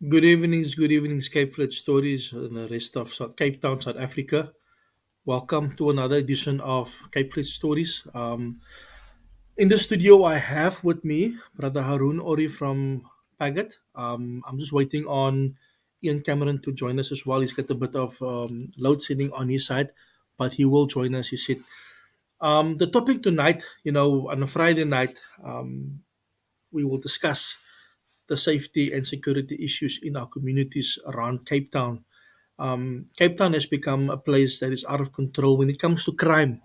Good evenings, Cape Flats Stories and the rest of Cape Town, South Africa. Welcome to another edition of Cape Flats Stories. In the studio, I have with me Brother Haroon Orrie from Paget. I'm just waiting on Ian Cameron to join us as well. He's got a bit of load shedding on his side, but he will join us, he said. The topic tonight, on a Friday night, we will discuss the safety and security issues in our communities around Cape Town. Cape Town has become a place that is out of control when it comes to crime.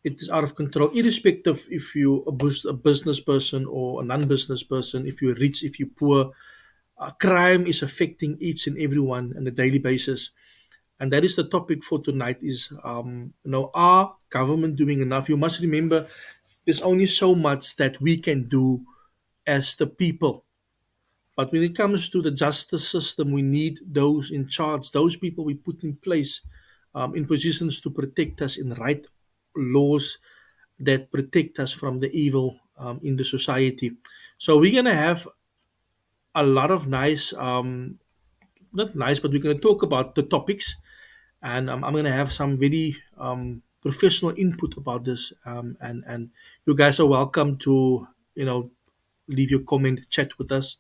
It is out of control, irrespective if you a business person or a non-business person, if you're rich, if you're poor. Crime is affecting each and everyone on a daily basis, and that is the topic for tonight. Is our government doing enough? You must remember, there's only so much that we can do as the people. But when it comes to the justice system, we need those in charge, those people we put in place in positions to protect us and write laws that protect us from the evil in the society. So we're going to have a lot of nice, not nice, but we're going to talk about the topics. And I'm going to have some very professional input about this. And you guys are welcome to, leave your comment, chat with us.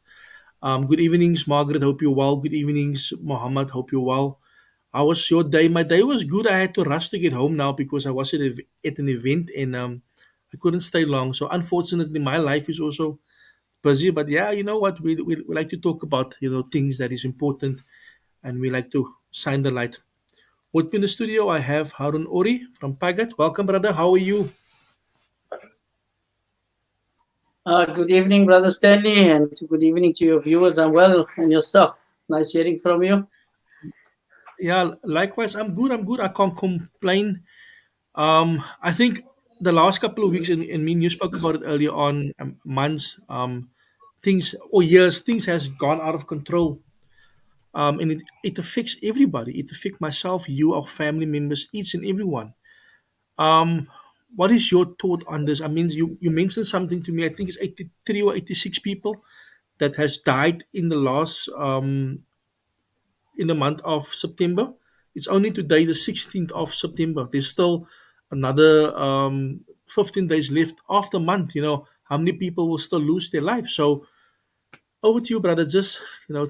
Good evenings, Margaret. Hope you're well. Good evenings, Mohammed. Hope you're well. How was your day? My day was good. I had to rush to get home now because I was at an event and I couldn't stay long. So unfortunately, my life is also busy. But yeah, you know what? We like to talk about things that is important, and we like to shine the light. With me in the studio, I have Haroon Orrie from Pagat. Welcome, brother. How are you? Good evening, Brother Stanley, and good evening to your viewers. I'm well, and yourself. Nice hearing from you. Yeah, likewise. I'm good. I'm good. I can't complain. I think the last couple of weeks, and me and you spoke about it earlier on, months, things or years, things has gone out of control. And it affects everybody. It affects myself, you, our family members, each and everyone. Um, what is your thought on this? I mean, you mentioned something to me. I think it's 83 or 86 people that has died in the last in the month of September. It's only today, the 16th of September. There's still another 15 days left of the month. How many people will still lose their life? So over to you, brother. Just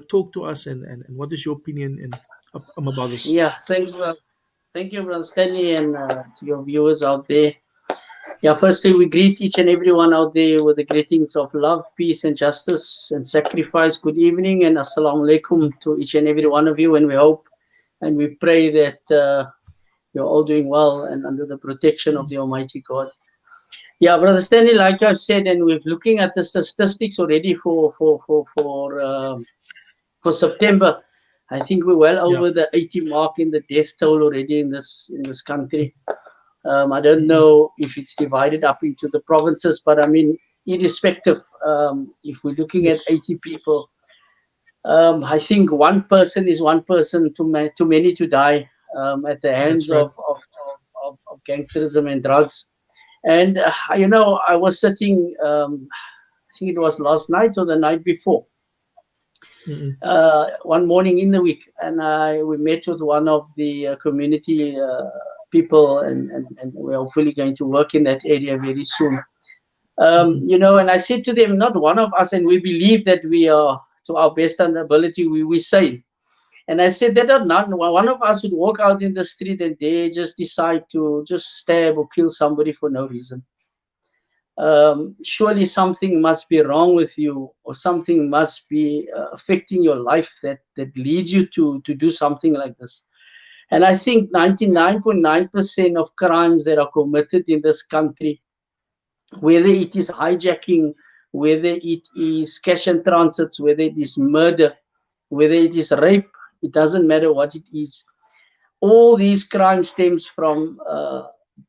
talk to us and what is your opinion about this? Yeah, thanks, thank you, Brother Stanley, and to your viewers out there. Yeah, firstly, we greet each and everyone out there with the greetings of love, peace, and justice and sacrifice. Good evening, and assalamu alaikum to each and every one of you. And we hope and we pray that you're all doing well and under the protection of the Almighty God. Yeah, Brother Stanley, like I've said, and we're looking at the statistics already for September. I think we're well Yeah. over the 80 mark in the death toll already in this country. I don't know if it's divided up into the provinces, but I mean, irrespective, if we're looking at Yes. 80 people, I think one person is one person too many to die at the hands That's right. of gangsterism and drugs. And I was sitting. I think it was last night or the night before. Mm-mm. One morning in the week, and we met with one of the community people, and we're hopefully going to work in that area very soon. Mm-mm. And I said to them, not one of us, and we believe that we are, to our best and ability, we say. And I said that not one of us would walk out in the street and they just decide to just stab or kill somebody for no reason. Surely something must be wrong with you, or something must be affecting your life that leads you to do something like this. And I think 99.9% of crimes that are committed in this country, whether it is hijacking, whether it is cash and transits, whether it is murder, whether it is rape, it doesn't matter what it is. All these crimes stems from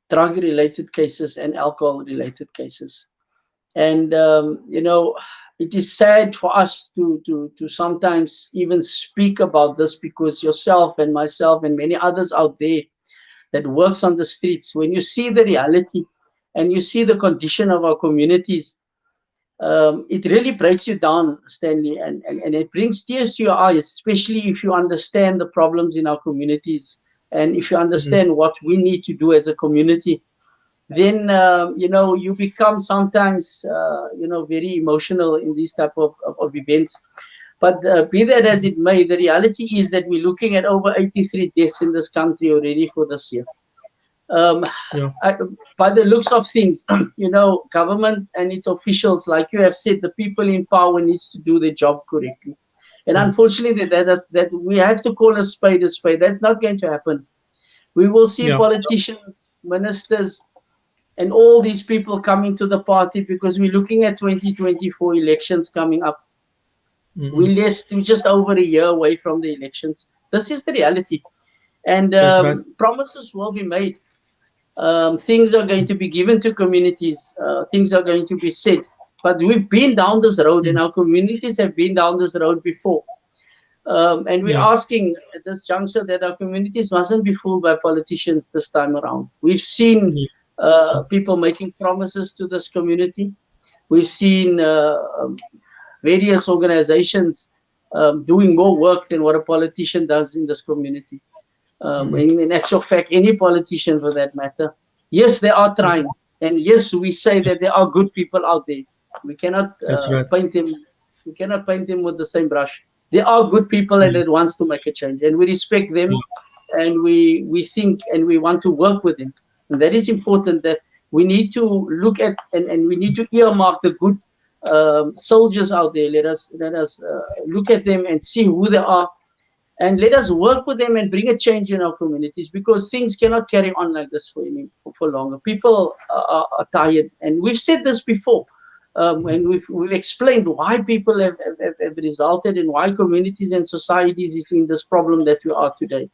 drug-related cases and alcohol-related cases. And it is sad for us to sometimes even speak about this, because yourself and myself and many others out there that works on the streets, when you see the reality and you see the condition of our communities, it really breaks you down, Stanley, and it brings tears to your eyes, especially if you understand the problems in our communities and if you Mhm. understand what we need to do as a community. Then you become sometimes very emotional in these type of events. But be that as it may, the reality is that we're looking at over 83 deaths in this country already for this year. um, Yeah. I, by the looks of things, government and its officials, like you have said, the people in power needs to do their job correctly. And Mm. unfortunately, that we have to call a spade a spade. That's not going to happen. We will see Yeah. politicians, ministers, and all these people coming to the party because we're looking at 2024 elections coming up. Mm-mm. We're just over a year away from the elections. This is the reality. And That's right. promises will be made. Things are going to be given to communities, things are going to be said. But we've been down this road, and Mm. our communities have been down this road before. And we're Yeah. asking at this juncture that our communities mustn't be fooled by politicians this time around. We've seen Yeah. people making promises to this community. We've seen various organizations doing more work than what a politician does in this community. Mm-mm. In actual fact, any politician for that matter. Yes, they are Yeah. trying, and yes, we say that there are good people out there. We cannot That's right. paint them. We cannot paint them with the same brush. There are good people and Yeah. that wants to make a change, and we respect them, Yeah. and we think and we want to work with them, and that is important. That we need to look at and we need to earmark the good soldiers out there. Let us look at them and see who they are, and let us work with them and bring a change in our communities, because things cannot carry on like this for longer. People are tired, and we've said this before, Mhm. and we've explained why people have resulted and why communities and societies is in this problem that we are today.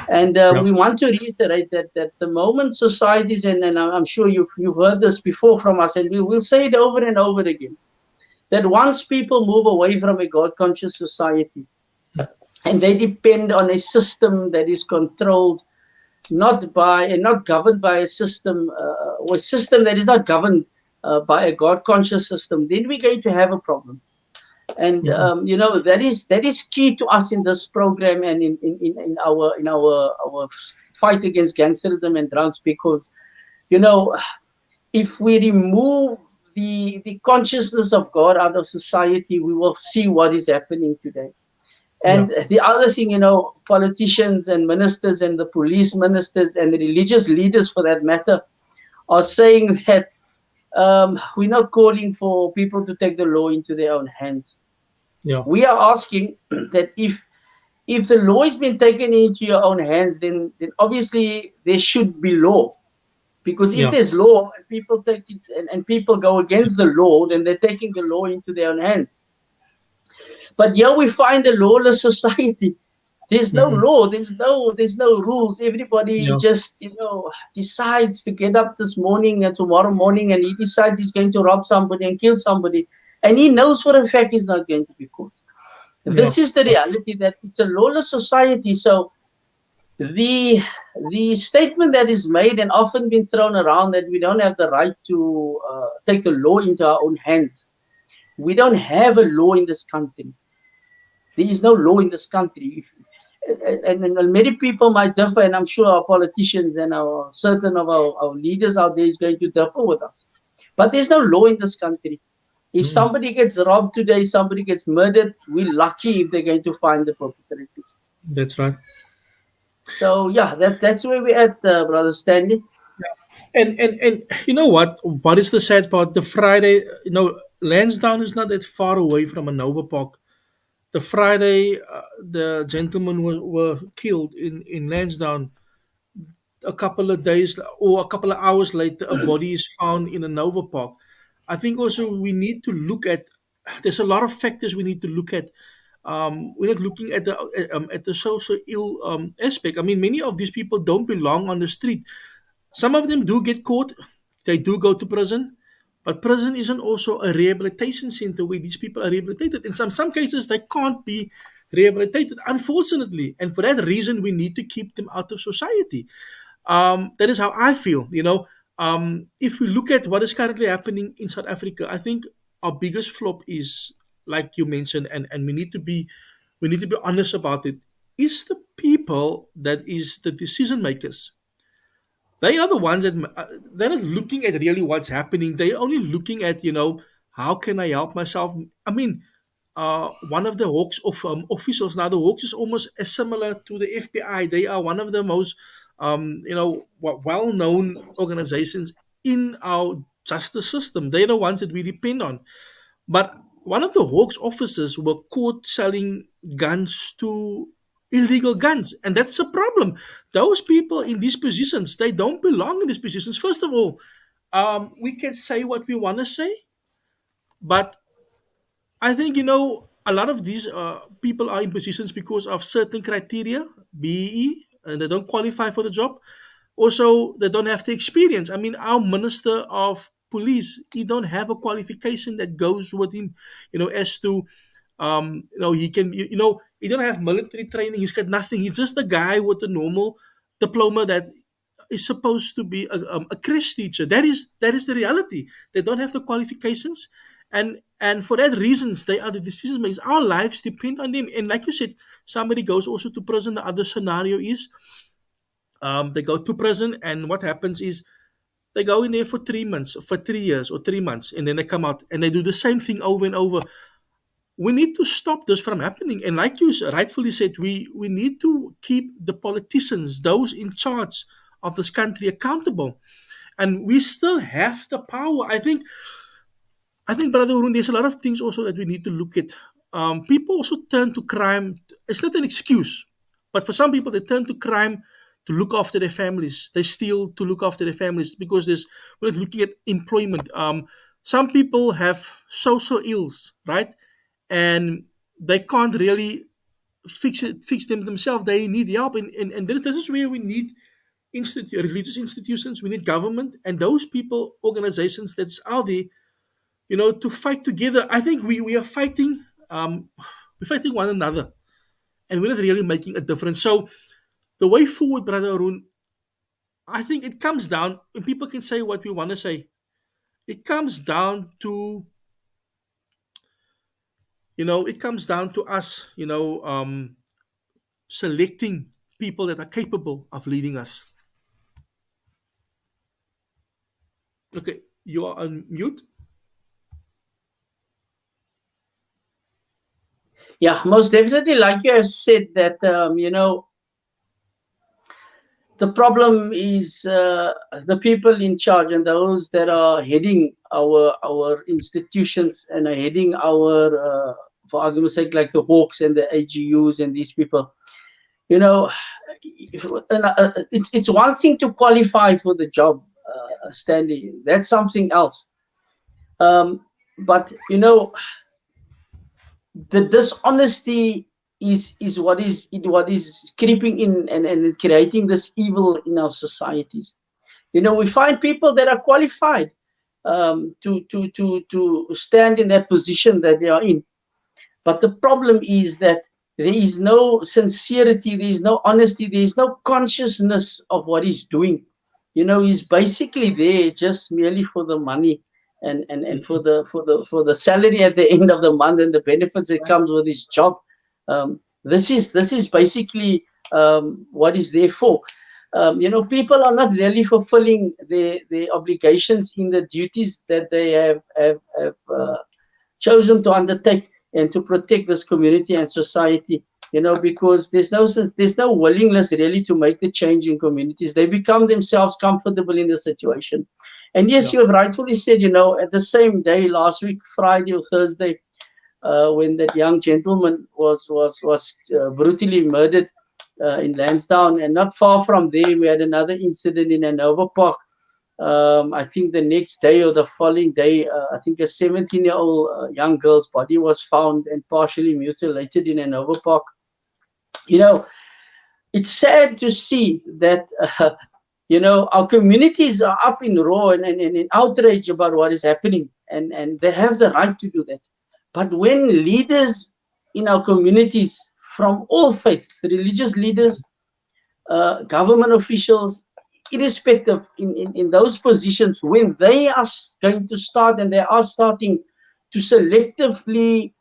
And Yeah. we want to reiterate that the moment societies, and I'm sure you've heard this before from us, and we will say it over and over again, that once people move away from a God conscious society and they depend on a system that is controlled not by and not governed by a system, or a system that is not governed by a God conscious system, then we're going to have a problem. And Mm-mm. that is key to us in this program and in our fight against gangsterism and drugs, because you know if we remove the consciousness of God out of society, we will see what is happening today. Yeah. And the other thing, politicians and ministers and the police ministers and the religious leaders, for that matter, are saying that we're not calling for people to take the law into their own hands. Yeah. We are asking that if the law has been taken into your own hands, then obviously there should be law. Because if Yeah. there's law and people take it and people go against the law, then they're taking the law into their own hands. But here we find a lawless society. There's no Mm-mm. law. There's no rules. Everybody Yeah. just decides to get up this morning and tomorrow morning, and he decides he's going to rob somebody and kill somebody, and he knows for a fact he's not going to be caught. Yeah. This is the reality, that it's a lawless society. So the the statement that is made and often been thrown around, that we don't have the right to take the law into our own hands. We don't have a law in this country. There is no law in this country. And many people might differ, and I'm sure our politicians and our certain of our leaders out there is going to differ with us. But there's no law in this country. If Mm-mm. somebody gets robbed today, somebody gets murdered, we're lucky if they're going to find the perpetrators. That's right. So yeah, that's where we're at, brother Stanley. And you know what? What is the sad part? The Friday, Lansdowne is not that far away from a Nova Park. The Friday, the gentlemen were killed in Lansdowne. A couple of days or a couple of hours later, a body is found in a Nova Park. I think also we need to look at. There's a lot of factors we need to look at. We're not looking at the social ill aspect. I mean, many of these people don't belong on the street. Some of them do get caught. They do go to prison. But prison isn't also a rehabilitation center where these people are rehabilitated. In some cases, they can't be rehabilitated, unfortunately. And for that reason, we need to keep them out of society. That is how I feel. If we look at what is currently happening in South Africa, I think our biggest flop is, like you mentioned, and we need to be honest about it, is the people that is the decision makers. They are the ones that they're not looking at really what's happening. They're only looking at, how can I help myself. I mean, one of the Hawks officials, now the Hawks is almost as similar to the FBI. They are one of the most well-known organizations in our justice system. They're the ones that we depend on. But one of the Hawks officers were caught selling guns to illegal guns, and that's a problem. Those people in these positions, they don't belong in these positions. First of all, we can say what we want to say, but I think, a lot of these people are in positions because of certain criteria, BEE, and they don't qualify for the job. Also, they don't have the experience. I mean, our minister of police, he don't have a qualification that goes with him, as to, he can, he don't have military training. He's got nothing. He's just a guy with a normal diploma that is supposed to be a crash teacher. That is the reality. They don't have the qualifications, and for that reasons, they are the decision makers. Our lives depend on them. And like you said, somebody goes also to prison. The other scenario is, they go to prison, and what happens is they go in there for 3 months, for 3 years, or 3 months, and then they come out and they do the same thing over and over. We need to stop this from happening. And like you rightfully said, we need to keep the politicians, those in charge of this country, accountable. And we still have the power. I think, Brother Haroon, there's a lot of things also that we need to look at. People also turn to crime. It's not an excuse, but for some people, they turn to crime to look after their families. They steal to look after their families because we're not looking at employment. Some people have social ills, right? And they can't really fix them themselves. They need help, and this is where we need religious institutions. We need government and those people, organizations that's out there, to fight together. I think we are fighting, we're fighting one another, and we're not really making a difference. So the way forward, Brother Arun, I think it comes down, and people can say what we want to say. It comes down to, us, selecting people that are capable of leading us. Okay, you are on mute. Yeah, most definitely. Like you have said, that the problem is the people in charge and those that are heading our institutions and are heading our, for argument's sake, like the Hawks and the AGUs and these people. You know, it's one thing to qualify for the job, Stanley. That's something else. But the dishonesty is what is creeping in, and it's creating this evil in our societies. We find people that are qualified to stand in that position that they are in, but the problem is that there is no sincerity, there is no honesty, there is no consciousness of what he's doing. He's basically there just merely for the money, and for the salary at the end of the month, and the benefits that comes with his job. This is basically what is there for. People are not really fulfilling their obligations in the duties that they have chosen to undertake, and to protect this community and society. Because there's no willingness really to make the change in communities. They become themselves comfortable in the situation. And yes, Yeah. you have rightfully said, at the same day last week, Friday or Thursday, when that young gentleman was brutally murdered in Lansdowne, and not far from there, we had another incident in Hanover Park. I think the next day or the following day, I think a 17-year-old young girl's body was found and partially mutilated in Hanover Park. It's sad to see that our communities are up in roar and in outrage about what is happening, and they have the right to do that. But when leaders in our communities from all faiths, religious leaders, government officials, irrespective, in those positions, when they are going to start, and they are starting to selectively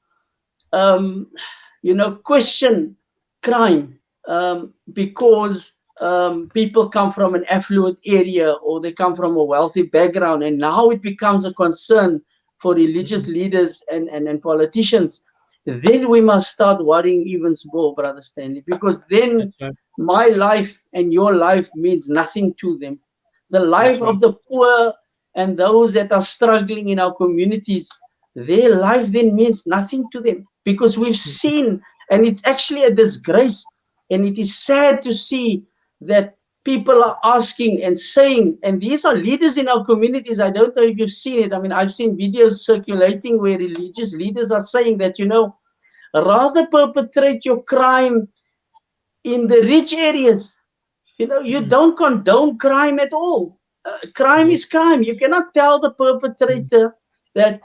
um, question crime because people come from an affluent area or they come from a wealthy background, and now it becomes a concern for religious Mm-mm. leaders and politicians. Then we must start worrying even more, Brother Stanley, because then That's right. my life and your life means nothing to them. The life That's right. of the poor and those that are struggling in our communities, their life then means nothing to them because we've Mm-mm. seen, and it's actually a disgrace, and it is sad to see that people are asking and saying, and these are leaders in our communities. I don't know if you've seen it. I mean, I've seen videos circulating where religious leaders are saying that, rather perpetrate your crime in the rich areas. You Mm-mm. don't condone crime at all. Crime Yes. is crime. You cannot tell the Mm-mm. perpetrator that,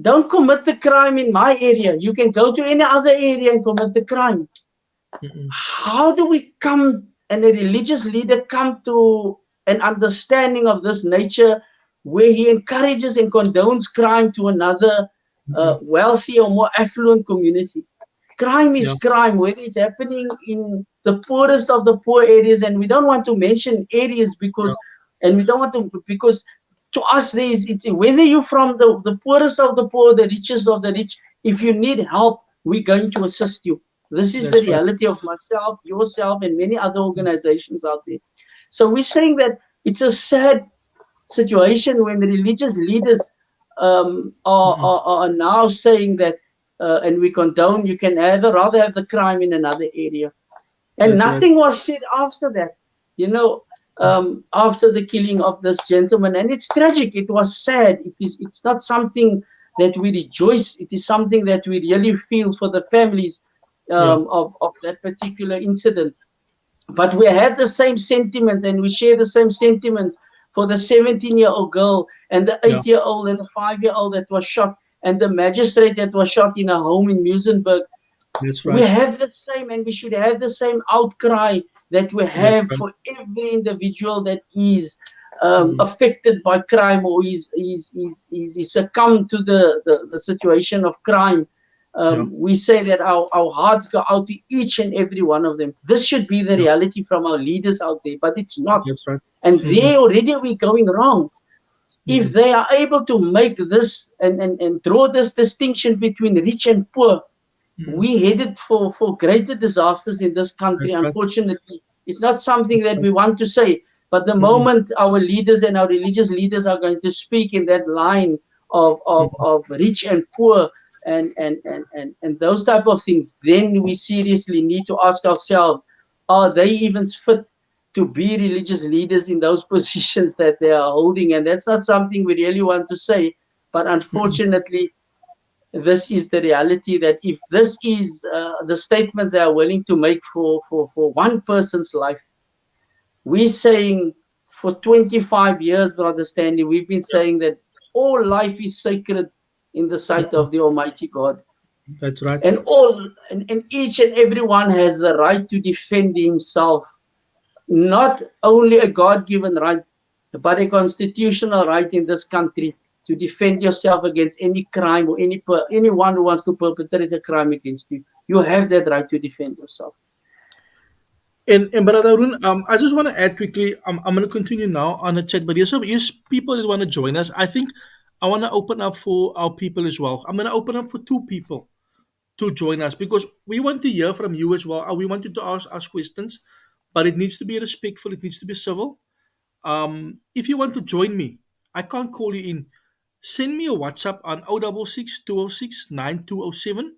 don't commit the crime in my area. You can go to any other area and commit the crime. Mm-mm. How do we come and a religious leader come to an understanding of this nature where he encourages and condones crime to another Mm-mm. wealthy or more affluent community? Crime is Yeah. crime, whether it's happening in the poorest of the poor areas, and we don't want to mention areas Yeah. and we don't want to, because to us, it's whether you're from the poorest of the poor, the richest of the rich, if you need help, we're going to assist you. This is the That's right. reality of myself, yourself, and many other organizations out there. So we're saying that it's a sad situation when the religious leaders Mm-mm. are now saying that, and we condone, you can rather have the crime in another area. And That's right. nothing was said after that, you know, after the killing of this gentleman. And it's tragic. It was sad. It's not something that we rejoice. It is something that we really feel for the families Yeah. of that particular incident. But we have the same sentiments and we share the same sentiments for the 17-year-old girl and the Yeah. 8-year-old and the 5-year-old that was shot and the magistrate that was shot in a home in Musenberg. That's We right. have the same, and we should have the same outcry that we That's have right. for every individual that is Mm-mm. affected by crime or is succumbed to the situation of crime. Yeah. We say that our hearts go out to each and every one of them. This should be the Yeah. reality from our leaders out there, but it's not. That's right. And Mm-mm. there already we're going wrong. If Mm-mm. they are able to make this and draw this distinction between rich and poor, Mm-mm. we headed for greater disasters in this country. That's right. Unfortunately, it's not something That's that right. we want to say, but the Mm-mm. moment our leaders and our religious leaders are going to speak in that line Mm-mm. of rich and poor and those type of things, then we seriously need to ask ourselves, are they even fit to be religious leaders in those positions that they are holding? And that's not something we really want to say, but Mm-mm. unfortunately, this is the reality, that if this is the statements they are willing to make for one person's life, we're saying for 25 years, Brother Stanley, we've been Yeah. saying that all life is sacred in the sight Mm-mm. of the Almighty God. That's right. And each and every one has the right to defend himself, not only a God-given right, but a constitutional right in this country to defend yourself against any crime or anyone who wants to perpetrate a crime against you. You have that right to defend yourself. And Brother Arun, I just want to add quickly. I'm going to continue now on the chat, but there's people that want to join us. I think I want to open up for our people as well. I'm going to open up for two people to join us because we want to hear from you as well. We want you to ask questions, but it needs to be respectful. It needs to be civil. If you want to join me, I can't call you in. Send me a WhatsApp on 066 206 9207,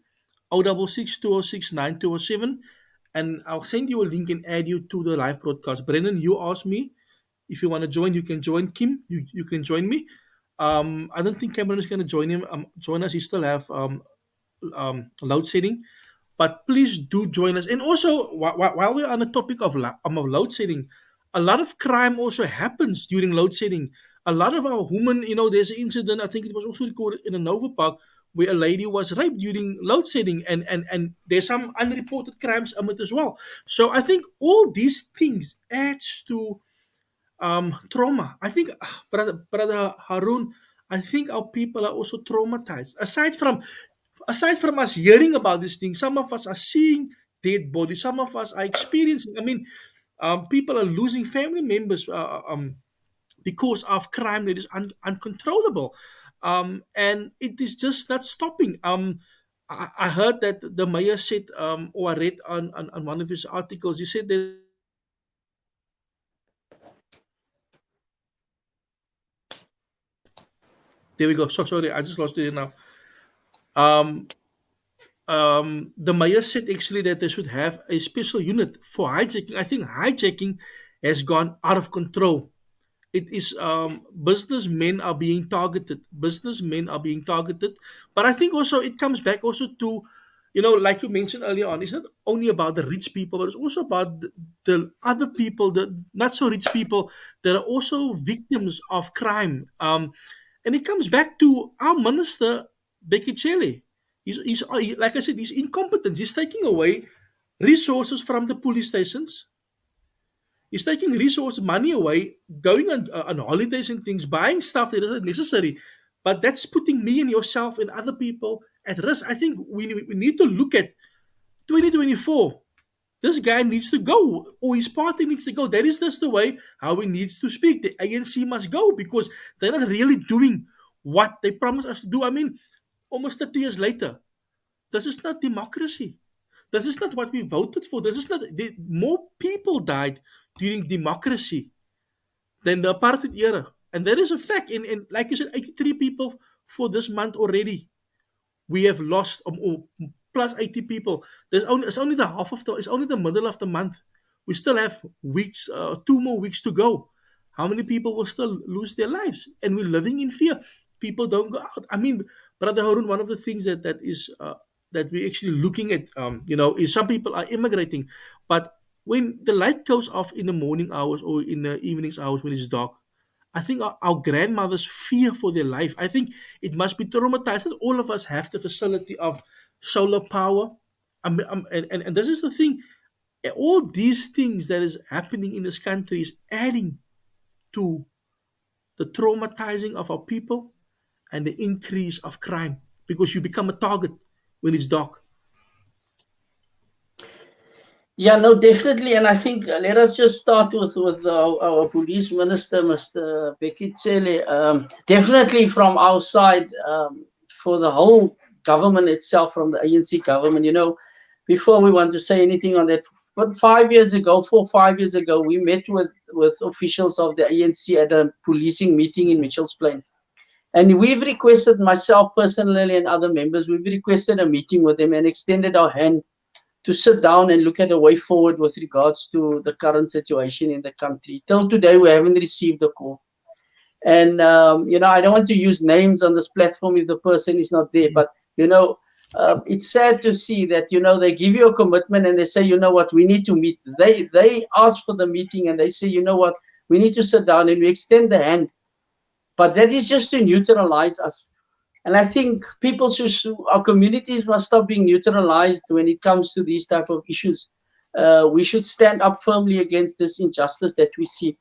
066 206 9207, and I'll send you a link and add you to the live broadcast. Brennan, you asked me if you want to join, you can join. Kim, you can join me. I don't think Cameron is going to join us. He still have load setting. But please do join us. And also, while we're on the topic of load setting, a lot of crime also happens during load setting. A lot of our women, there's an incident, I think it was also recorded in a Nova Park, where a lady was raped during load setting, and there's some unreported crimes on it as well. So I think all these things adds to trauma. I think, brother Haroon, I think our people are also traumatized. Aside from us hearing about these things, some of us are seeing dead bodies. Some of us are experiencing. I mean, people are losing family members because of crime that is uncontrollable, and it is just not stopping. I heard that the mayor said, or I read on one of his articles, he said there's a massive there we go. So sorry, I just lost it now. Um, the mayor said actually that they should have a special unit for hijacking. I think hijacking has gone out of control. It is businessmen are being targeted. Businessmen are being targeted, but I think also it comes back also to, like you mentioned earlier on, it's not only about the rich people, but it's also about the other people, the not so rich people that are also victims of crime. And it comes back to our minister Bekele. Like I said, he's incompetent. He's taking away resources from the police stations. He's taking resource money away, going on holidays and things, buying stuff that isn't necessary. But that's putting me and yourself and other people at risk. I think we need to look at 2024. This guy needs to go, or his party needs to go. That is just the way how he needs to speak. The ANC must go because they're not really doing what they promised us to do. I mean, almost 30 years later, this is not democracy. This is not what we voted for. This is not. More people died during democracy than the apartheid era, and that is a fact. And like you said, 83 people for this month already. We have lost plus 80 people. It's only the half of the. It's only the middle of the month. We still have weeks, 2 more weeks to go. How many people will still lose their lives? And we're living in fear. People don't go out. I mean, Brother Haroon, one of the things that is that we're actually looking at, is some people are immigrating, but when the light goes off in the morning hours or in the evenings hours when it's dark, I think our grandmothers fear for their life. I think it must be traumatized that all of us have the facility of solar power. And this is the thing. All these things that is happening in this country is adding to the traumatizing of our people and the increase of crime because you become a target when it's dark. Yeah, no, definitely. And I think let us just start with our police minister, Mr. Bekele. Definitely from our side, for the whole government itself, from the ANC government, before we want to say anything on that, but 5 years ago, 5 years ago, we met with officials of the ANC at a policing meeting in Mitchell's Plain. And we've requested, myself personally and other members, we've requested a meeting with them and extended our hand to sit down and look at a way forward with regards to the current situation in the country. Till today, we haven't received a call. And, I don't want to use names on this platform if the person is not there, but, it's sad to see that, they give you a commitment and they say, you know what, we need to meet. They ask for the meeting and they say, you know what, we need to sit down, and we extend the hand. But that is just to neutralize us. And I think our communities must stop being neutralized when it comes to these type of issues. We should stand up firmly against this injustice that we see.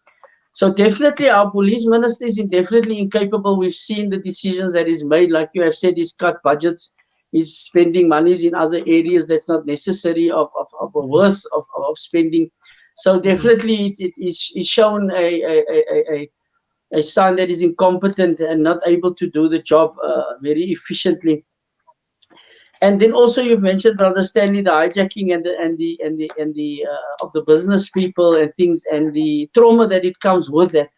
So definitely our police minister is definitely incapable. We've seen the decisions that he's made, like you have said, he's cut budgets, he's spending monies in other areas that's not necessary of a worth of spending. So definitely it's shown a son that is incompetent and not able to do the job very efficiently. And then also you've mentioned, Brother Stanley, the hijacking and the of the business people and things, and the trauma that it comes with that.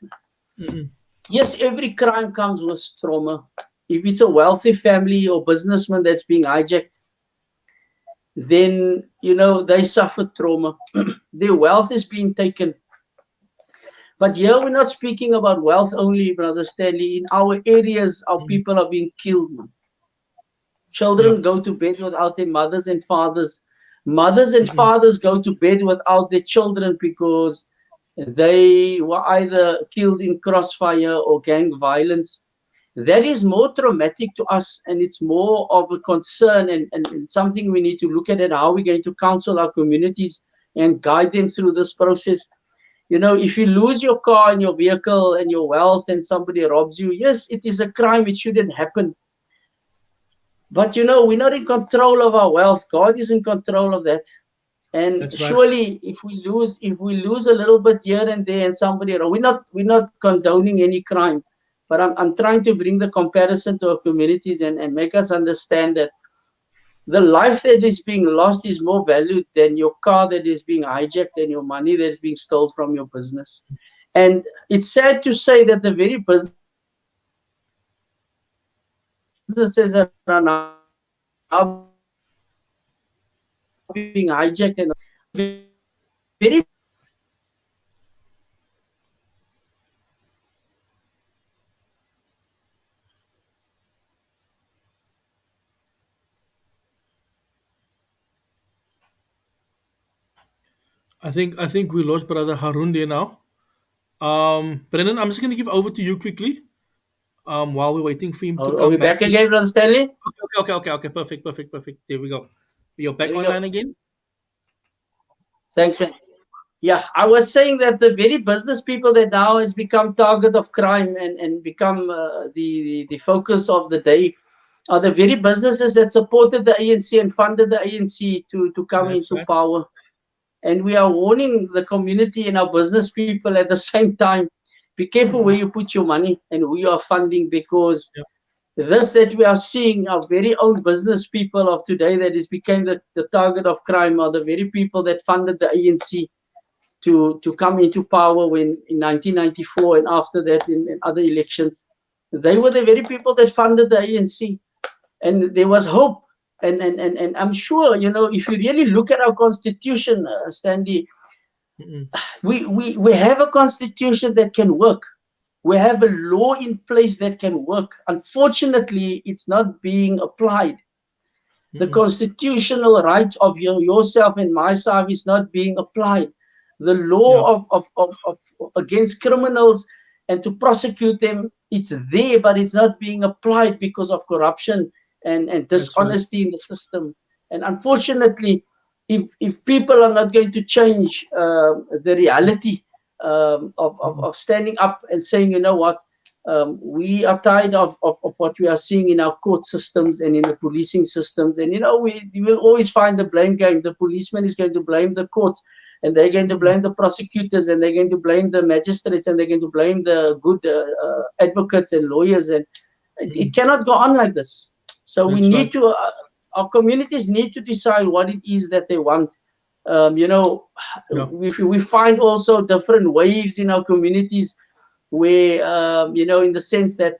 Mm-mm. Yes, every crime comes with trauma. If it's a wealthy family or businessman that's being hijacked, then they suffer trauma. Their wealth is being taken. But here we're not speaking about wealth only, Brother Stanley. In our areas, our people are being killed. Yeah. Children go to bed without their mothers and fathers. Mothers and Mm-mm. fathers go to bed without their children because they were either killed in crossfire or gang violence. That is more traumatic to us, and it's more of a concern and something we need to look at how we're going to counsel our communities and guide them through this process. If you lose your car and your vehicle and your wealth and somebody robs you, yes, it is a crime. It shouldn't happen. But we're not in control of our wealth. God is in control of that. And That's right. surely, if we lose a little bit here and there, and somebody, we're not condoning any crime, but I'm trying to bring the comparison to our communities and make us understand that the life that is being lost is more valued than your car that is being hijacked and your money that is being stolen from your business. And it's sad to say that the very businesses that are now being hijacked and stolen are the very people that funded the ANC. I think we lost brother Haroon there now. Brennan, I'm just gonna give over to you quickly. While we're waiting for him to Are we come back. back again, Brother Stanley? Okay. Perfect, perfect, perfect. There we go. You're back There we go. online again. Thanks, man. Yeah, I was saying that the very business people that now has become target of crime and become the focus of the day are the very businesses that supported the ANC and funded the ANC to come That's into right. power. And we are warning the community and our business people at the same time, be careful where Mhm. you put your money and who you are funding, because Yeah, this that we are seeing, our very own business people of today that is became the target of crime, are the very people that funded the ANC to come into power when in 1994 and after that in other elections. They were the very people that funded the ANC, and there was hope. And I'm sure, if you really look at our constitution, Sandy, mm-mm. we have a constitution that can work. We have a law in place that can work. Unfortunately, it's not being applied. The Mm-mm. constitutional right of yourself and myself is not being applied. The Yeah, law of against criminals and to prosecute them, it's there, but it's not being applied because of corruption and that's right. dishonesty in the system. And unfortunately, if people are not going to change the reality Mm-mm. of standing up and saying, you know what, we are tired of what we are seeing in our court systems and in the policing systems. And, we will always find the blame game. The policeman is going to blame the courts, and they're going to Mm-mm. blame the prosecutors, and they're going to blame the magistrates, and they're going to blame the good advocates and lawyers. And it Mm-mm. cannot go on like this. So we That's need right. to, our communities need to decide what it is that they want. Um, you know, Yeah, we find also different waves in our communities where, in the sense that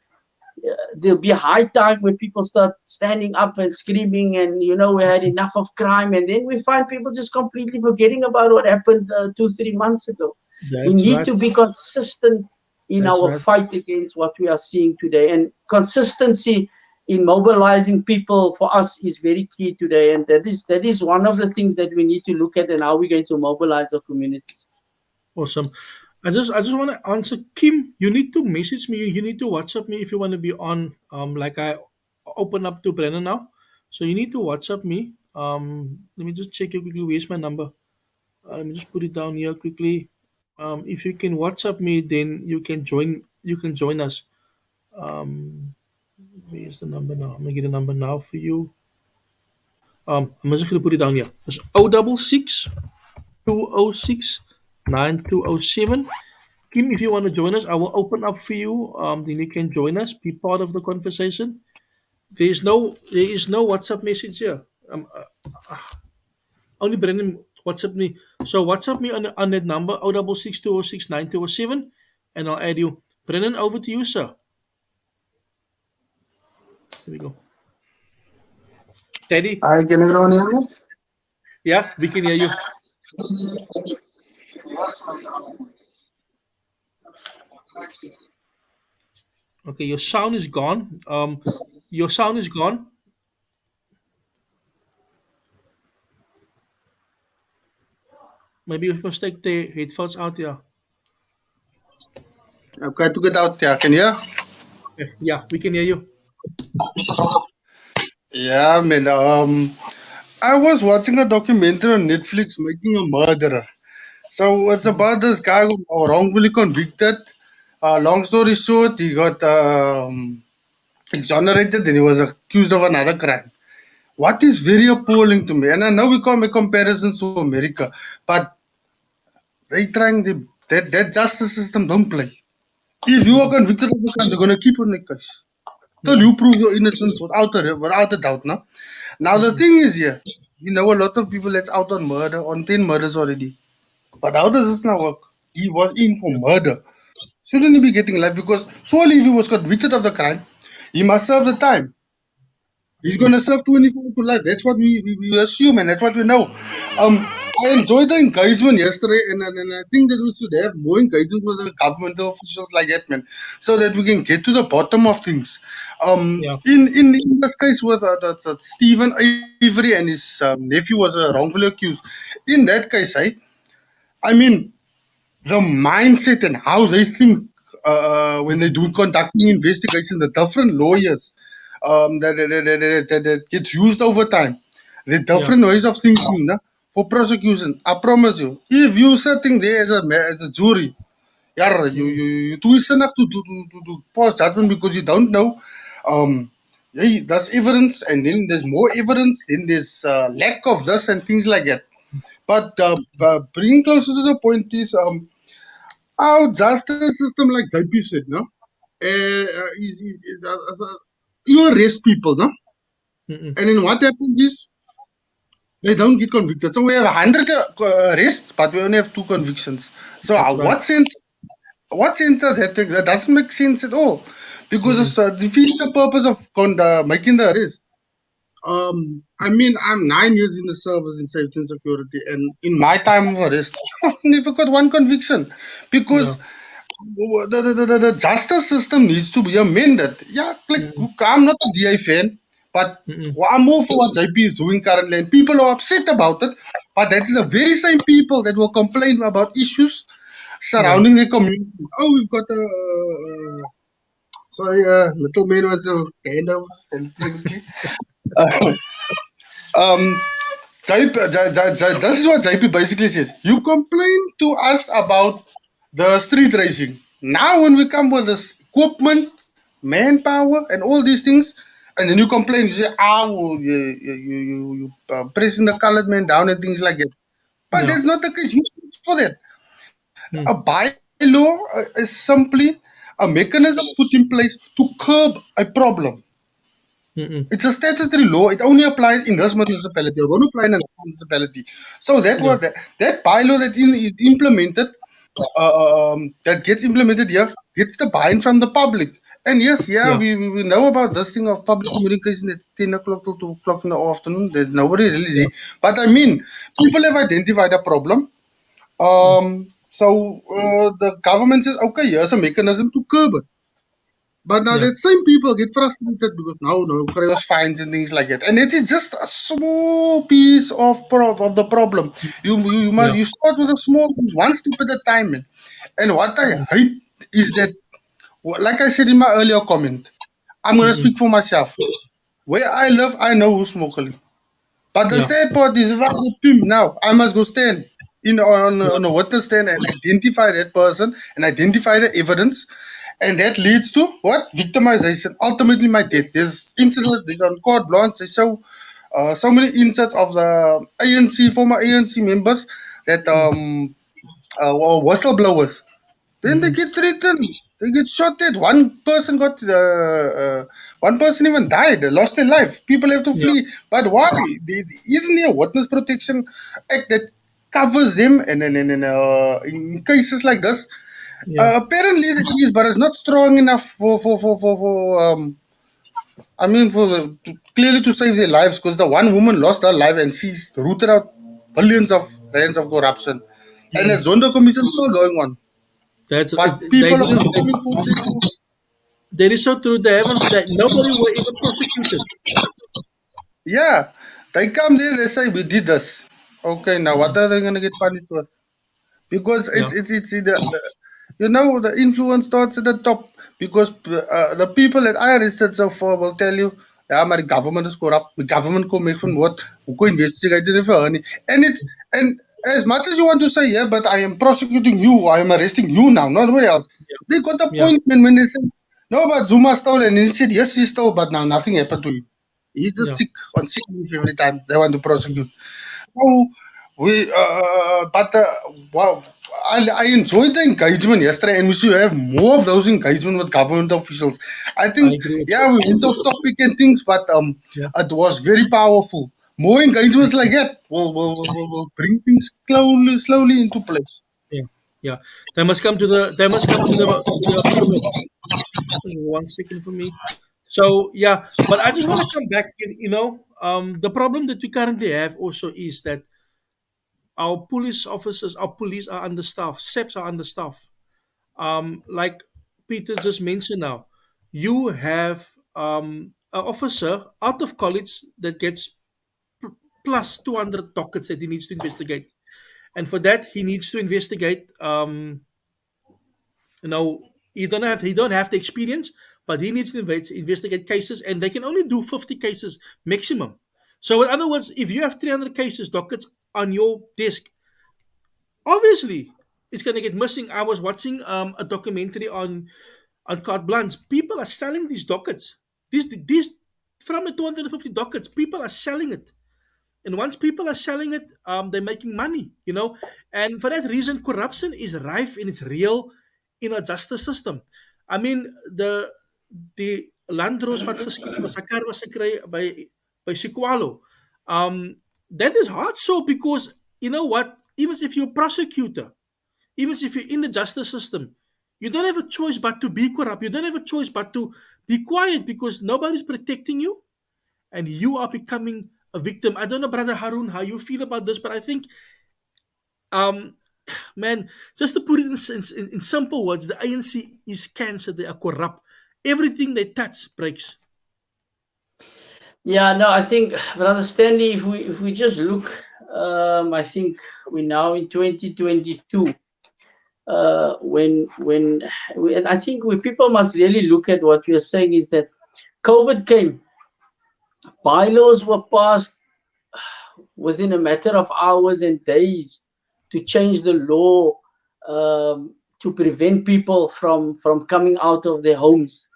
there'll be a high time where people start standing up and screaming, and we had enough of crime, and then we find people just completely forgetting about what happened 2 3 months ago. We that's need right. to be consistent in That's our right. fight against what we are seeing today, and consistency in mobilizing people for us is very key today, and that is one of the things that we need to look at, and how we're going to mobilize our communities. Awesome. I just want to answer Kim. You need to message me. You need to WhatsApp me if you want to be on. Like I open up to Brennan now, so you need to WhatsApp me. Let me just check it quickly. Where's my number? Let me just put it down here quickly. If you can WhatsApp me, then you can join. You can join us. Um, Where's the number now? I'm gonna get a number now for you. I'm just gonna put it down here. It's 066 206 9207. Kim, if you want to join us, I will open up for you. Then you can join us, be part of the conversation. There is no WhatsApp message here. Only Brendan WhatsApp me. So WhatsApp me on that number 066 206 9207, and I'll add you. Brendan, over to you, sir. Here we go. Teddy, Hi, can everyone hear me? yeah, we can hear you. Okay, your sound is gone. Your sound is gone. Maybe you must take the headphones out. Yeah, Okay, I took it out. Yeah, can you hear? yeah, we can hear you. Yeah, man. I was watching a documentary on Netflix, Making a Murderer. So it's about this guy who was wrongfully convicted. Long story short, he got exonerated and he was accused of another crime. What is very appalling to me, and I know we can't make comparisons to America, but they trying that justice system don't play. If you are convicted of a crime, they're gonna keep on the case till you prove your innocence without a doubt. Now the thing is here, you know a lot of people that's out on murder, on 10 murders already. But how does this now work? He was in for murder. Shouldn't he be getting life? Because surely if he was convicted of the crime, he must serve the time. He's going to serve 24 to life. That's what we assume, and that's what we know. I enjoyed the engagement yesterday, and I think that we should have more engagement with the governmental officials like that, man, so that we can get to the bottom of things. Yeah. In this case with Stephen Avery and his nephew was wrongfully accused. In that case, I mean, the mindset and how they think when they do conducting investigation, the different lawyers that gets used over time, the Yeah. different ways of thinking for prosecution. I promise you, if you sitting there as a jury, yeah, Mm-mm. you twist enough to pass judgment because you don't know. Yeah, there's evidence, and then there's more evidence, then there's lack of this and things like that. But bringing closer to the point is our justice system, like JP said, no, you arrest people, no, Mm-mm. and then what happens is they don't get convicted. So we have 100 arrests, but we only have 2 convictions. So That's right. what sense? What sense does that make? That doesn't make sense at all, because Mm-mm. it defeats the purpose of making the arrest. I mean, I'm 9 years in the service in safety and security, and in my time of arrest, I never got one conviction Yeah. because the justice system needs to be amended. Yeah, like Mm-mm. I'm not a DI fan, but Mm-mm. I'm more for what JP is doing currently, and people are upset about it. But that's the very same people that will complain about issues Yeah. surrounding the community. Oh, we've got a sorry, little man was a kind of uh, um. This is what JP basically says. You complain to us about the street racing. Now, when we come with this equipment, manpower, and all these things, and then you complain, you say, well, you pressing the colored man down and things like that. But Yeah. that's not the case. You asked for that. A Mm. bylaw is simply a mechanism put in place to curb a problem. Mm-mm. It's a statutory law. It only applies in this municipality. It won't apply in another municipality. So that Yeah. was that bylaw that is implemented, that gets implemented here, gets the buy-in from the public. And yes, yeah, Yeah. we know about this thing of public communication at 10 o'clock till 2 o'clock in the afternoon. There's nobody really Yeah. there. But I mean, people have identified a problem. Mm. So the government says, okay, here's a mechanism to curb it. But now Yeah. that same people get frustrated because now no creditors fines and things like that, and it is just a small piece of the problem. You must Yeah. you start with a small piece, one step at a time, man. And what I Mm. hate is that, like I said in my earlier comment, I'm gonna Mm-mm. speak for myself. Where I live, I know who's smoking. But the Yeah. sad part is, if I go pimp now, I must go stand Yeah. on a witness stand and identify that person and identify the evidence, and that leads to what victimization. Ultimately, my death. There's incidents. There's on court blocks. They show so many insights of the ANC former ANC members that Mm. were whistleblowers. Then they Mm-mm. get threatened. They get shot dead. One person even died, lost their life. People have to Yeah. flee. But why? Isn't there a witness protection act that covers them? And in cases like this, Yeah. apparently it is, but it's not strong enough I mean, clearly to save their lives, because the one woman lost her life and she's rooted out billions of rands of corruption. And the Mm-mm. Zondo Commission is still going on. That's But they people are didn't. coming forward. That is so true. They haven't. That nobody were even prosecuted. Yeah, they come there, they say, we did this. Okay, now what Mm. are they going to get punished with? Because Yeah. the influence starts at the top. Because the people that I arrested so far will tell you, yeah, my government is corrupt. The government come make from what? Who go investigate it for honey. And As much as you want to say, yeah, but I am prosecuting you, I am arresting you now, not nobody else. Yeah. They got the Yeah. point when they said, no, but Zuma stole, and he said, yes, he stole, but now nothing happened to him. He's just Yeah. sick on sick leave every time they want to prosecute. So but wow, I enjoyed the engagement yesterday, and we should have more of those engagement with government officials. I I think, agree with you. yeah, we went off topic and things, but Yeah. it was very powerful. More engagements like that will bring things slowly into place. Yeah. Yeah. They must come to the. They must come to the people. Just 1 second for me. So yeah, but I just want to come back. The problem that we currently have also is that our police officers, our police are understaffed. SEPs are understaffed. Like Peter just mentioned now, you have an officer out of college that gets plus 200 dockets that he needs to investigate. And for that, he needs to investigate. He don't have the experience, but he needs to investigate cases, and they can only do 50 cases maximum. So, in other words, if you have 300 cases dockets on your desk, obviously it's going to get missing. I was watching a documentary on carte blanche. People are selling these dockets. These from the 250 dockets, people are selling it. And once people are selling it, they're making money. And for that reason, corruption is rife and it's real in our justice system. I mean, the landroos wat masakar was gekry by Sikwalo. That is hard so because you know what? Even if you're a prosecutor, even if you're in the justice system, you don't have a choice but to be corrupt. You don't have a choice but to be quiet because nobody's protecting you and you are becoming a victim. I don't know, Brother Haroon, how you feel about this, but I think, um, man, just to put it in simple words, the ANC is cancer. They are corrupt. Everything they touch breaks. Yeah, no, I think, Brother Stanley, if we just look, I think we're now in 2022. And I think people must really look at what we are saying is that COVID came, bylaws were passed within a matter of hours and days to change the law, to prevent people from coming out of their homes.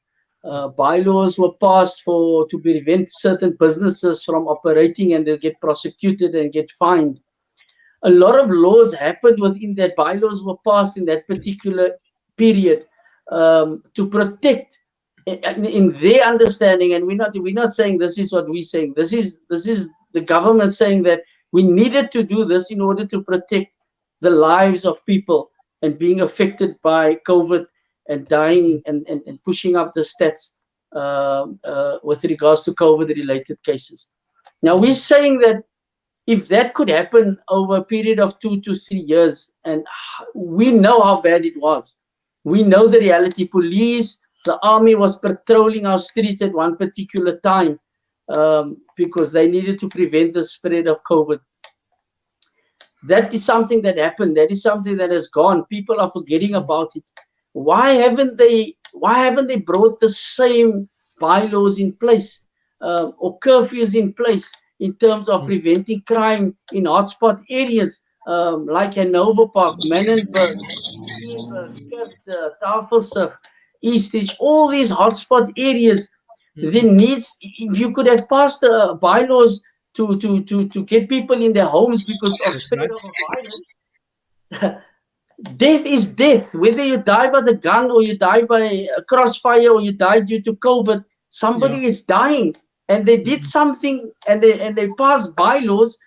Bylaws were passed to prevent certain businesses from operating, and they'll get prosecuted and get fined. A lot of laws happened within that. Bylaws were passed in that particular period, to protect in their understanding. And we're not saying this is what we're saying. This is the government saying that we needed to do this in order to protect the lives of people and being affected by COVID and dying and pushing up the stats, with regards to COVID related cases. Now we're saying that if that could happen over a period of 2 to 3 years, and we know how bad it was, we know the reality. Police, the army was patrolling our streets at one particular time, because they needed to prevent the spread of COVID. That is something that happened. That is something that has gone. People are forgetting about it. Why haven't they brought the same bylaws in place, or curfews in place in terms of preventing crime in hotspot areas, like Hanover Park, Menenberg, Tafelsig, Eastridge, all these hotspot areas? There needs, if you could have passed the bylaws to get people in their homes because of That's spread right. of a virus. Death is death. Whether you die by the gun, or you die by a crossfire, or you die due to COVID, Yeah. somebody is dying. And they did something, and they passed bylaws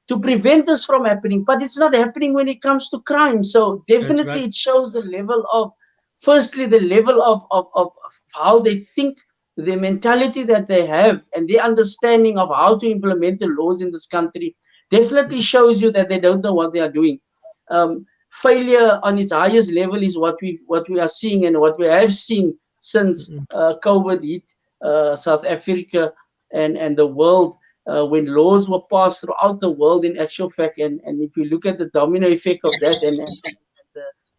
to prevent this from happening. But it's not happening when it comes to crime. So That's definitely right. it shows the level of, firstly, the level of how they think, the mentality that they have, and their understanding of how to implement the laws in this country definitely shows you that they don't know what they are doing. Failure on its highest level is what we are seeing, and what we have seen since COVID hit South Africa and the world, when laws were passed throughout the world in actual fact. And if you look at the domino effect of that, and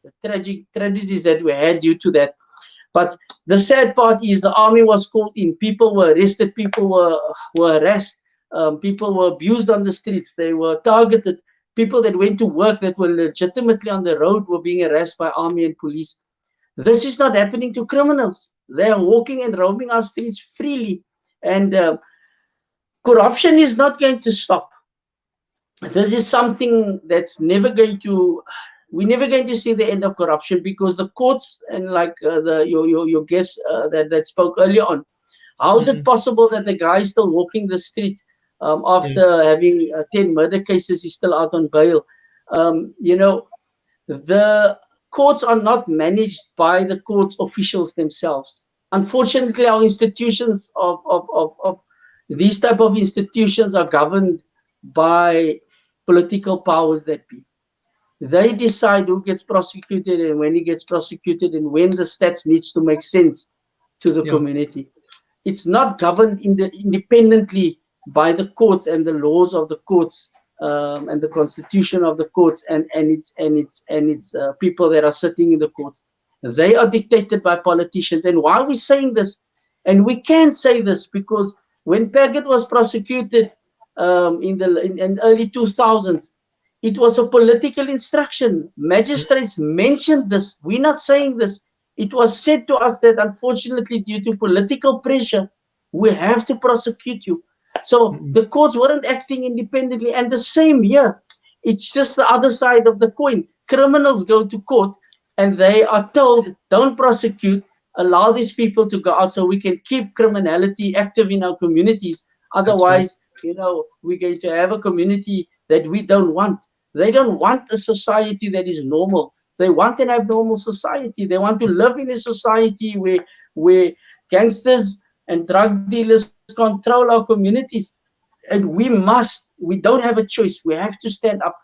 the tragic tragedies that we had due to that. But the sad part is the army was called in, people were arrested, people were harassed, people were abused on the streets, they were targeted. people that went to work that were legitimately on the road were being harassed by army and police. This is not happening to criminals. They are walking and roaming our streets freely. And corruption is not going to stop. This is something that's never going to, we're never going to see the end of corruption, because the courts, and like your guest that spoke earlier on, how is it Mm-mm. possible that the guy is still walking the street Yeah. after having 10 murder cases? He's still out on bail. You know, the courts are not managed by the courts officials themselves. Unfortunately, our institutions of these type of institutions are governed by political powers that be. They decide who gets prosecuted and when he gets prosecuted, and when the stats needs to make sense to the Yeah. community. It's not governed independently by the courts and the laws of the courts, and the constitution of the courts, and its people that are sitting in the courts. They are dictated by politicians. And why are we saying this? And we can say this because when Paget was prosecuted in early 2000s, it was a political instruction. Magistrates mentioned this. We're not saying this. It was said to us that unfortunately, due to political pressure, we have to prosecute you. So Mm-mm. the courts weren't acting independently. And the same here, it's just the other side of the coin. Criminals go to court and they are told, don't prosecute, allow these people to go out so we can keep criminality active in our communities. That's right. Otherwise, we're going to have a community that we don't want. They don't want a society that is normal. They want an abnormal society. They want to live in a society where gangsters and drug dealers control our communities. And we don't have a choice. We have to stand up.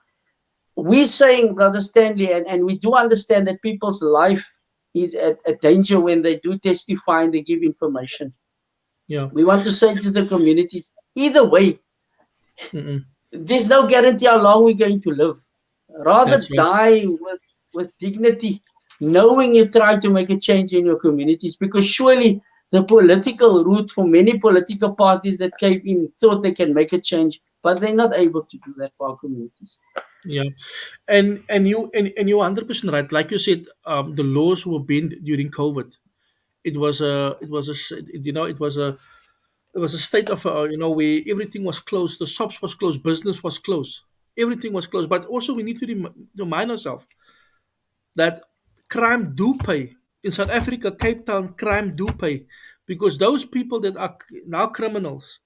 We're saying, Brother Stanley, and we do understand that people's life is at danger when they do testify and they give information. Yeah. We want to say to the communities, either way, Mm-mm. there's no guarantee how long we're going to live. Rather That's right. die with dignity, knowing you try to make a change in your communities, because surely the political route for many political parties that came in thought they can make a change, but they're not able to do that for our communities. Yeah. And you're 100% right. Like you said, the laws were bent during COVID. It was a state of where everything was closed, the shops was closed, business was closed, everything was closed. But also we need to remind ourselves that crime do pay in South Africa, Cape Town. Crime do pay because those people that are now criminals,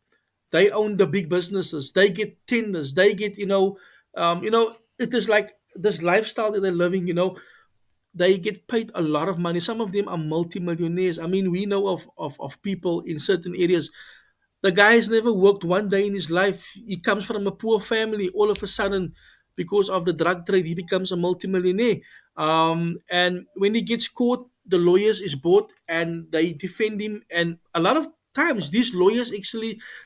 they own the big businesses, they get tenders, they get it is like this lifestyle that they're living. They get paid a lot of money. Some of them are multimillionaires. I mean, we know of people in certain areas. The guy has never worked one day in his life. He comes from a poor family. All of a sudden, because of the drug trade, he becomes a multimillionaire. And when he gets caught, the lawyers is bought and they defend him. And a lot of times, these lawyers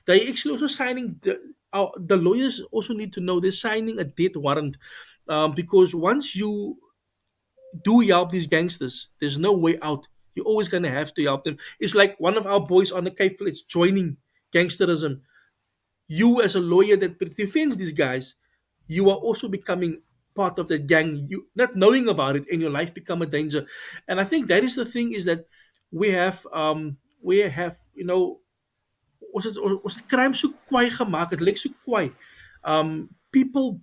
they actually also signing the lawyers also need to know they're signing a death warrant, because once you do help these gangsters, there's no way out. You're always gonna have to help them. It's like one of our boys on the Cape Flats joining gangsterism. You, as a lawyer that defends these guys, you are also becoming part of the gang. You not knowing about it, and your life become a danger. And I think that is the thing is that we have ons het crime so kwaai gemaak. Het lyk so kwaai. People,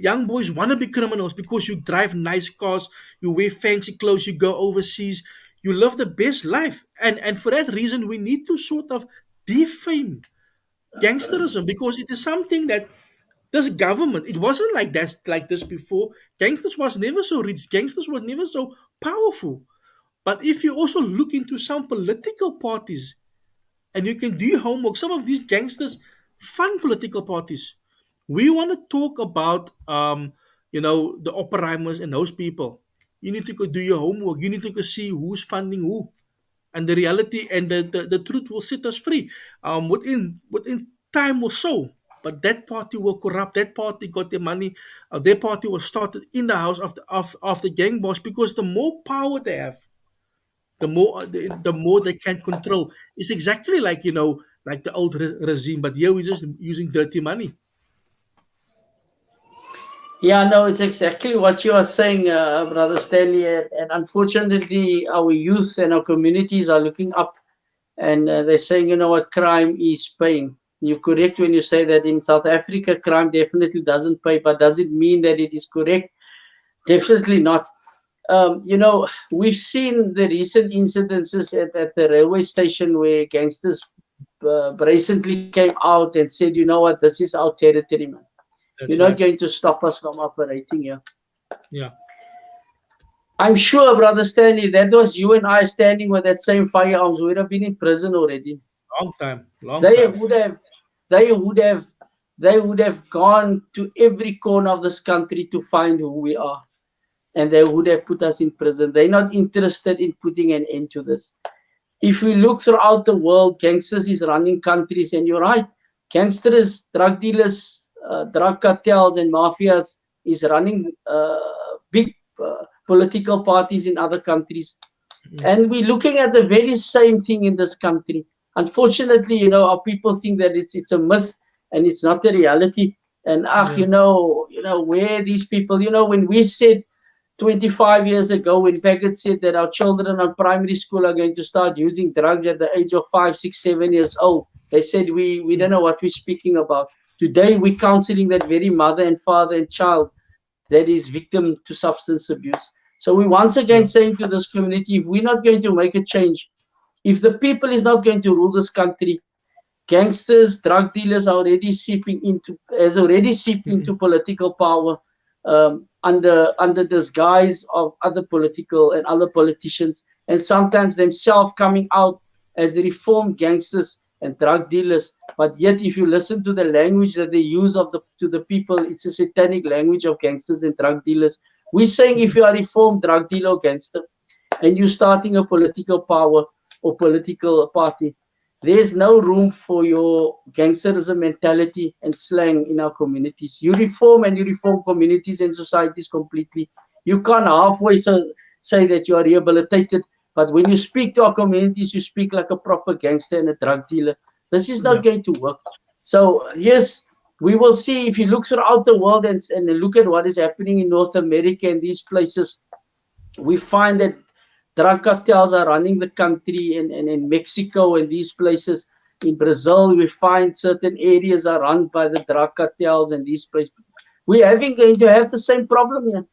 young boys want to be criminals because you drive nice cars, you wear fancy clothes, you go overseas, you live the best life. And for that reason, we need to sort of defame gangsterism because it is something that this government, it wasn't like this before. Gangsters was never so rich, gangsters was never so powerful. But if you also look into some political parties and you can do your homework, some of these gangsters fund political parties. We want to talk about the Oppenheimers and those people. You need to go do your homework. You need to go see who's funding who, and the reality and the truth will set us free. Within time or so. But that party will corrupt. That party got their money. Their party was started in the house of the gang boss because the more power they have, the more they can control. It's exactly like like the old regime, but here we're just using dirty money. Yeah, no, it's exactly what you are saying, Brother Stanley. And unfortunately, our youth and our communities are looking up, and they're saying, you know what, crime is paying. You're correct when you say that in South Africa, crime definitely doesn't pay, but does it mean that it is correct? Definitely not. We've seen the recent incidences at the railway station where gangsters recently came out and said, you know what, this is our territory, man. You're That's not right. going to stop us from operating here. Yeah. I'm sure, Brother Stanley, that was you and I standing with that same firearms. We'd have been in prison already. Long time. Long They time. would have, they would have, they would have gone to every corner of this country to find who we are, and they would have put us in prison. They're not interested in putting an end to this. If we look throughout the world, gangsters is running countries, and you're right, gangsters, drug dealers, drug cartels, and mafias is running big political parties in other countries. Mm. And we're looking at the very same thing in this country. Unfortunately, our people think that it's a myth and it's not the reality. And Yeah. where these people, when we said 25 years ago, when Paget said that our children on primary school are going to start using drugs at the age of 5, 6, 7 years old, they said we don't Mm. know what we're speaking about. Today, we're counseling that very mother and father and child that is victim to substance abuse. So we once again Yeah. saying to this community, if we're not going to make a change, if the people is not going to rule this country, gangsters, drug dealers are already seeping into has already seeped Mm. into political power under disguise of other political and other politicians, and sometimes themselves coming out as reformed gangsters and drug dealers. But yet, if you listen to the language that they use to the people, it's a satanic language of gangsters and drug dealers. We're saying if Mm. you are a reformed drug dealer or gangster and you're starting a political power or political party, there's no room for your gangsterism mentality and slang in our communities. You reform and you reform communities and societies completely. You can't halfway say that you are rehabilitated, but when you speak to our communities, you speak like a proper gangster and a drug dealer. This is not Yeah. going to work. So, yes, we will see if you look throughout the world and look at what is happening in North America and these places, we find that drug cartels are running the country in Mexico and these places. In Brazil, we find certain areas are run by the drug cartels and these places. We're having going to have the same problem here.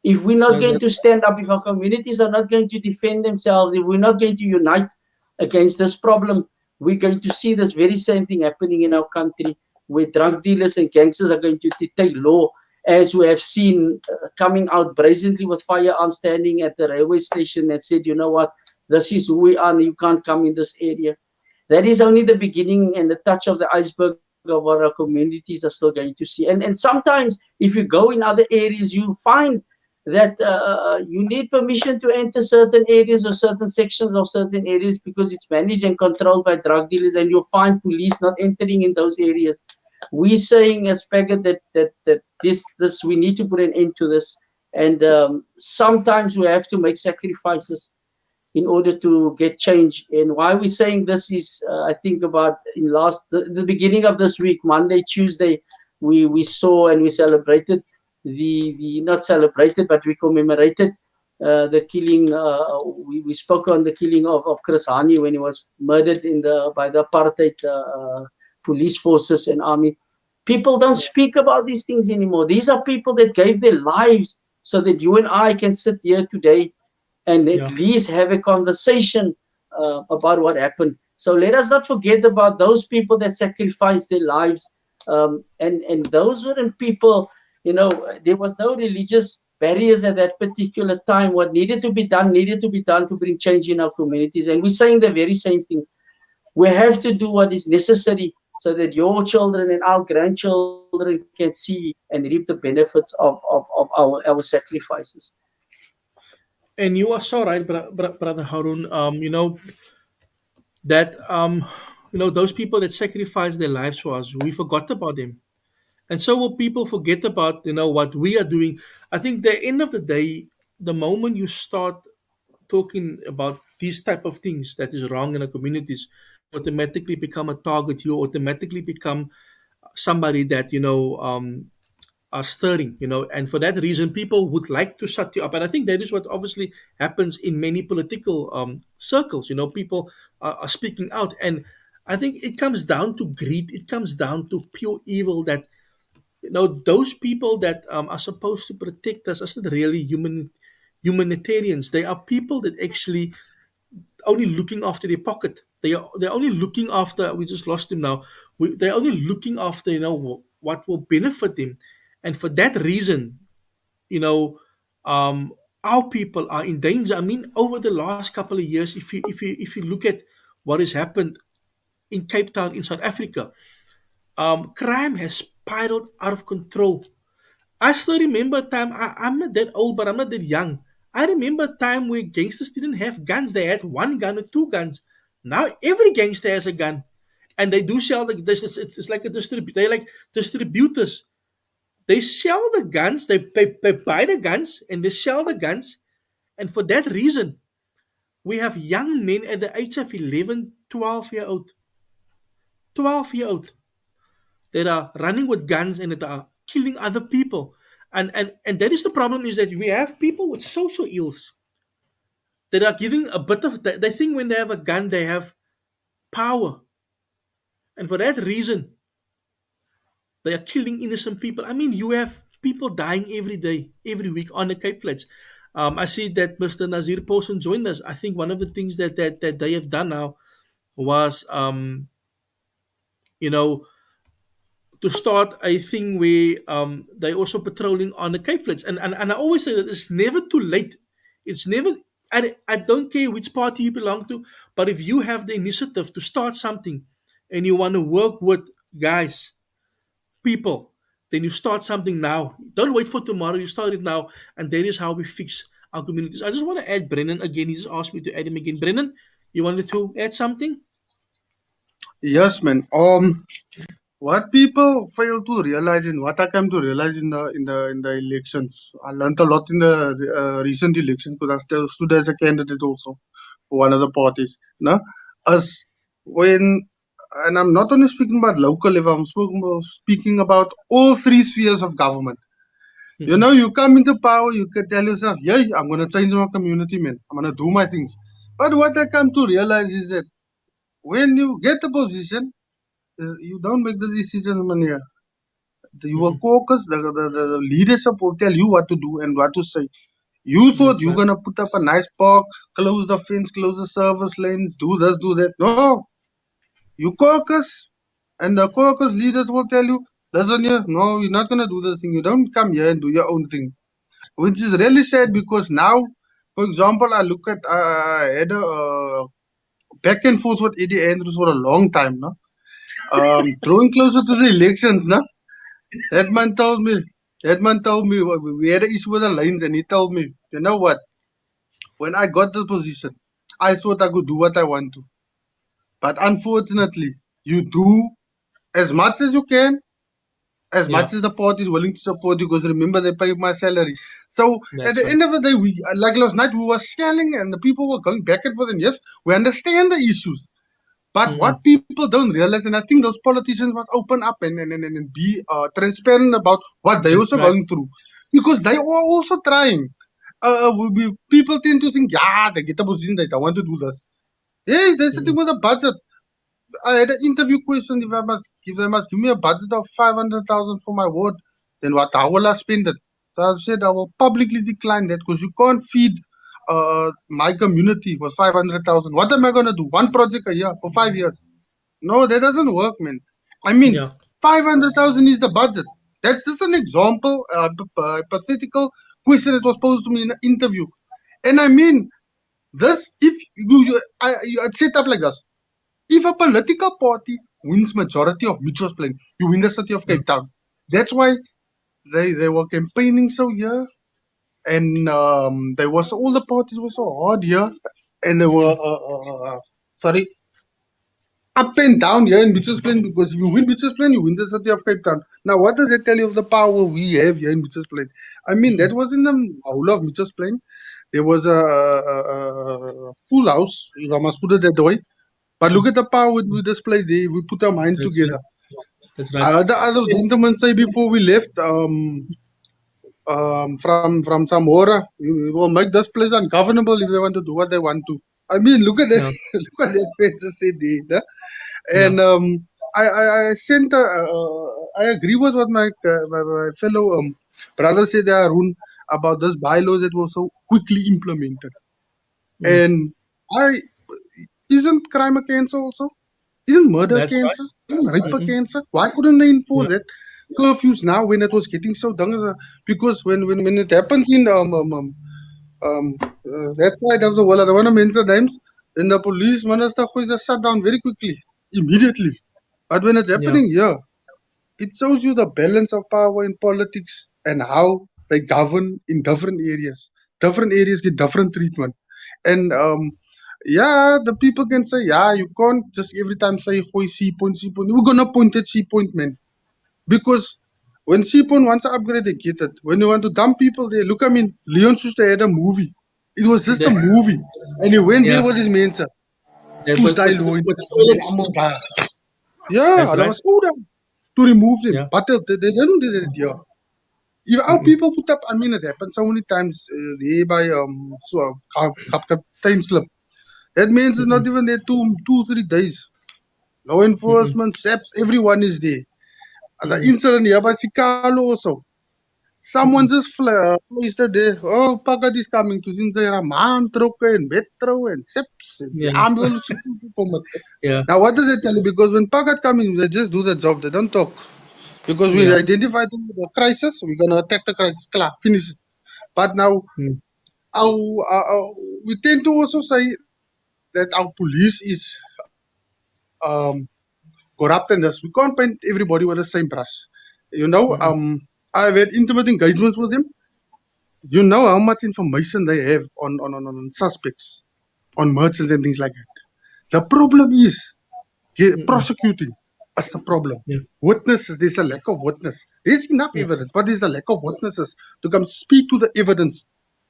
If we're not going to That's stand up, if our communities are not going to defend themselves, if we're not going to unite against this problem, we're going to see this very same thing happening in our country, where drug dealers and gangsters are going to dictate law, as we have seen coming out brazenly with firearms standing at the railway station and said, you know what, this is who we are, and you can't come in this area. That is only the beginning and the touch of the iceberg of what our communities are still going to see. And sometimes, if you go in other areas, you find that you need permission to enter certain areas or certain sections of certain areas because it's managed and controlled by drug dealers, and you'll find police not entering in those areas. We're saying as Packet that this we need to put an end to this, and sometimes we have to make sacrifices in order to get change. And why we're saying this is, I think about in the beginning of this week, Monday, Tuesday, we saw and we celebrated the not celebrated, but we commemorated the killing. We spoke on the killing of Chris Hani when he was murdered by the apartheid police forces and army. People don't yeah. speak about these things anymore. These are people that gave their lives so that you and I can sit here today and at Yeah. least have a conversation about what happened. So let us not forget about those people that sacrificed their lives. And those weren't people, there was no religious barriers at that particular time. What needed to be done to bring change in our communities. And we're saying the very same thing. We have to do what is necessary so that your children and our grandchildren can see and reap the benefits of our sacrifices. And you are so right, brother Harun. That those people that sacrificed their lives for us, we forgot about them, and so will people forget about what we are doing. I think the end of the day, the moment you start talking about these type of things that is wrong in the communities, you automatically become a target. You automatically become somebody that are stirring, and for that reason, people would like to shut you up. And I think that is what obviously happens in many political circles. People are speaking out, and I think it comes down to greed. It comes down to pure evil. That those people that are supposed to protect us are not really humanitarians. They are people that actually only looking after their pocket. They're only looking after. We just lost him now. They're only looking after what will benefit them, and for that reason, you know, our people are in danger. I mean, over the last couple of years, if you look at what has happened in Cape Town in South Africa, crime has spiraled out of control. I still remember a time. I'm not that old, but I'm not that young. I remember a time where gangsters didn't have guns. They had one gun or two guns. Now every gangster has a gun, and they do sell the. This it's like a They're like distributors. They sell the guns. They buy the guns and they sell the guns. And for that reason, we have young men at the age of 11, 12 year old, 12 year old that are running with guns and that are killing other people. And that is the problem, is that we have people with social ills that are giving a bit of, they think when they have a gun they have power, and for that reason they are killing innocent people. I mean, you have people dying every day, every week on the Cape Flats. I see that Mr. Nazir Paulson joined us. I think one of the things that they have done now was you know to start a thing where they also patrolling on the Cape Flats. And I always say that it's never too late. It's never. I don't care which party you belong to, but if you have the initiative to start something and you want to work with guys, people, then you start something now. Don't wait for tomorrow. You start it now, and that is how we fix our communities. I just want to add Brennan again. He just asked me to add him again. Brennan, you wanted to add something? Yes, man. What people fail to realize, and what I came to realize in the elections, I learned a lot in the recent elections because I still stood as a candidate also for one of the parties. No, as when, and I'm not only speaking about local level, I'm speaking about all three spheres of government. You come into power, you can tell yourself, yeah, I'm gonna change my community, man. I'm gonna do my things. But what I come to realize is that when you get the position, you don't make the decisions, man. Here. You will caucus, the leadership will tell you what to do and what to say. You thought That's you're right. gonna put up a nice park, close the fence, close the service lanes, do this, do that. No, you caucus, and the caucus leaders will tell you, listen here, no, you're not gonna do this thing. You don't come here and do your own thing, which is really sad because now, for example, I look at I had a back and forth with Eddie Andrews for a long time now. Drawing closer to the elections now. That man told me. That man told me we had an issue with the lanes, and he told me, you know what? When I got the position, I thought I could do what I want to, but unfortunately, you do as much as you can, as Yeah, much as the party is willing to support you. Because remember, they pay my salary. So at that's the right. end of the day, we like last night we were selling, and the people were going back and forth. And yes, we understand the issues. But Mm-hmm. what people don't realize, and I think those politicians must open up and be transparent about what they're That's also right. going through, because they are also trying. People tend to think, yeah, they get a position, they don't want to do this. Hey, they're sitting Mm-hmm. with a budget. I had an interview question. If they must give me a budget of 500,000 for my ward, then what? How will I spend it? So I said I will publicly decline that because you can't feed my community with 500,000. What am I gonna do? One project a year for 5 years? No, that doesn't work, man. I mean, Yeah. 500,000 is the budget. That's just an example, pathetical question that was posed to me in an interview. And I mean, this, if I'd set up like this. If a political party wins majority of Mitchell's Plain, you win the city of Cape Town. That's why they were campaigning so here, and there was all the parties were so hard here, and they were Mm-hmm. sorry, up and down here in Mitchell's Plain, because if you win Mitchell's Plain, you win the city of Cape Town. Now, what does it tell you of the power we have here in Mitchell's Plain? I mean, that Mm-hmm. was in the whole of Mitchell's Plain. There was a full house, if I must put it that way. But look at the power we display there if we put our minds That's right. together. That's right. The other gentleman say before we left, from Samora, we will make this place ungovernable if they want to do what they want to. I mean, look at that, Yeah, look at that person say there. yeah, And I sent. I agree with what my fellow brother said there, Haroon, about this bylaws that were so quickly implemented. mm, And I isn't crime a cancer also? Isn't murder that's right. cancer? Isn't rape a Mm-mm. cancer? Why couldn't they Yeah, enforce that? Curfews now when it was getting so done, because when it happens in that side of the world, I don't want to mention names, then the police minister who is just shut down very quickly, immediately. But when it's yeah, happening here, it shows you the balance of power in politics and how they govern in different areas. Different areas get different treatment. And yeah, the people can say, yeah, you can't just every time say, "Hoi, C point, C point." We're gonna point at C point, man. Because when C point wants to upgrade, they get it. When you want to dump people there, look, I mean, Leon Schuster had a movie. It was just a the, movie. And he went there yeah. with his mense. That Toes die low. with the toilets. Yeah, That's that right. was older to remove them. Yeah. But they didn't do that here. If our Mm-mm. people put up, I mean, it happened so many times there by Times Club. That means it's not Mm-mm. even there 2, 3 days. Law Mm-mm. enforcement, SAPs, everyone is there. The Mm-mm. incident here by Sikalo also. Someone Mm-mm. just placed it there. Oh, Pagat is coming to Sinzera, man, trokke and metro and SAPs and the Yeah. ambulance. Yeah. Now, what does it tell you? Because when Pagat coming, they just do the job. They don't talk. Because we Yeah. identified the crisis, we're going to attack the crisis. Klar, finish it. But now, Mm. our, we tend to also say that our police is corrupt and this. We can't paint everybody with the same brush. You know, Mm-mm. I've had intimate engagements with them. You know how much information they have on suspects, on merchants and things like that. The problem is Mm-mm. prosecuting. That's the problem. Yeah. Witnesses, there's a lack of witness. There's enough Mm-mm. evidence, but there's a lack of witnesses to come speak to the evidence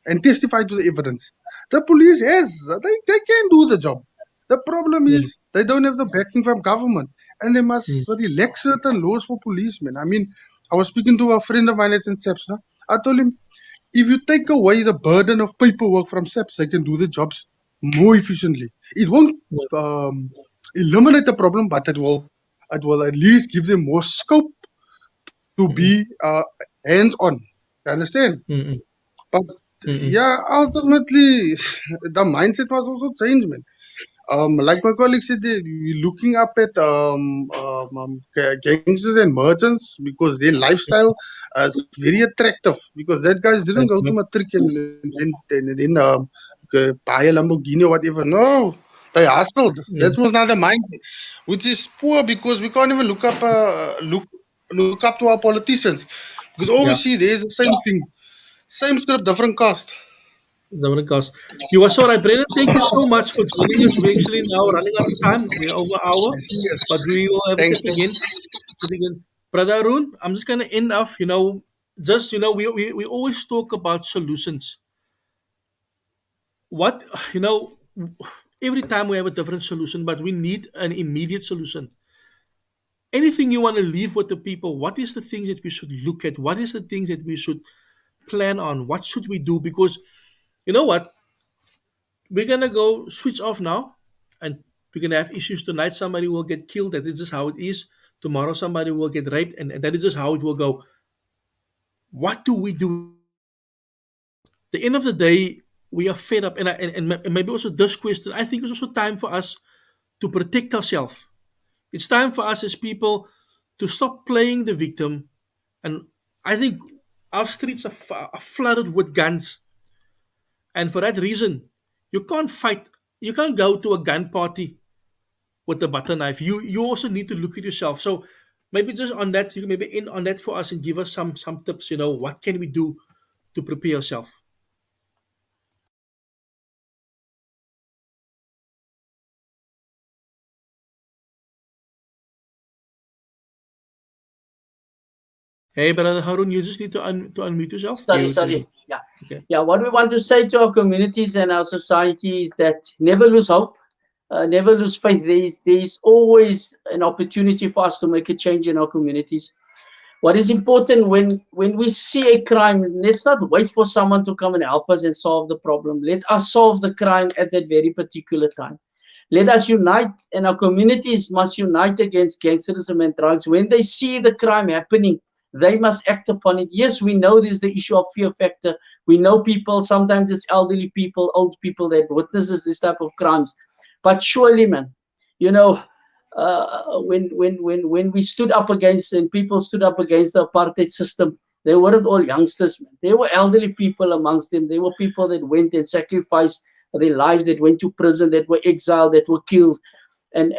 and testify to the evidence. The police they can do the job. The problem Yeah. is they don't have the backing from government, and they Mm. must relax certain laws for policemen. I mean, I was speaking to a friend of mine that's in SAPS. No? I told him, if you take away the burden of paperwork from SAPS, they can do the jobs more efficiently. It won't Yeah. eliminate the problem, but it will at least give them more scope to Mm-mm. be hands on. You understand? Mm-mm. But Mm-mm. yeah, ultimately the mindset was also changed, man. Like my colleague said, we're looking up at gangsters and merchants because their lifestyle is very attractive. Because that guys didn't That's go to right. matric and then buy a Lamborghini or whatever. No, they hustled. Yeah. That was not the mind, which is poor because we can't even look up to our politicians because all we Yeah. see there is the same thing, same script, different cast. The broadcast. You are so right, Brendan. Thank you so much for joining us. We're actually now running out of time. We're over an hour, but Yes. we will have a Thanks. chat again. Chat again. Brother Arun, I'm just gonna end off. Just we always talk about solutions. What you know, every time we have a different solution, but we need an immediate solution. Anything you want to leave with the people? What is the things that we should look at? What is the things that we should plan on? What should we do? Because you know what, we're gonna go switch off now, and we're gonna have issues tonight. Somebody will get killed. That is just how it is. Tomorrow, somebody will get raped, and that is just how it will go. What do we do? The end of the day, we are fed up, and maybe also this question. I think it's also time for us to protect ourselves. It's time for us as people to stop playing the victim, and I think our streets are flooded with guns, and for that reason, you can't fight. You can't go to a gun party with the butter knife. You also need to look at yourself. So maybe just on that, you can maybe in on that for us and give us some tips. What can we do to prepare yourself? Hey, brother Harun, you just need to unmute yourself. Sorry, You can. sorry. Yeah. Okay. Yeah. What we want to say to our communities and our society is that never lose hope. never lose faith. There is always an opportunity for us to make a change in our communities. What is important when we see a crime, let's not wait for someone to come and help us and solve the problem. Let us solve the crime at that very particular time. Let us unite, and our communities must unite against gangsterism and drugs. When they see the crime happening, they must act upon it. Yes, we know there's the issue of fear factor. We know people, sometimes it's elderly people, old people that witnesses this type of crimes. But surely, man, you know, when we stood up against and people stood up against the apartheid system, they weren't all youngsters, man. There were elderly people amongst them. There were people that went and sacrificed their lives, that went to prison, that were exiled, that were killed. And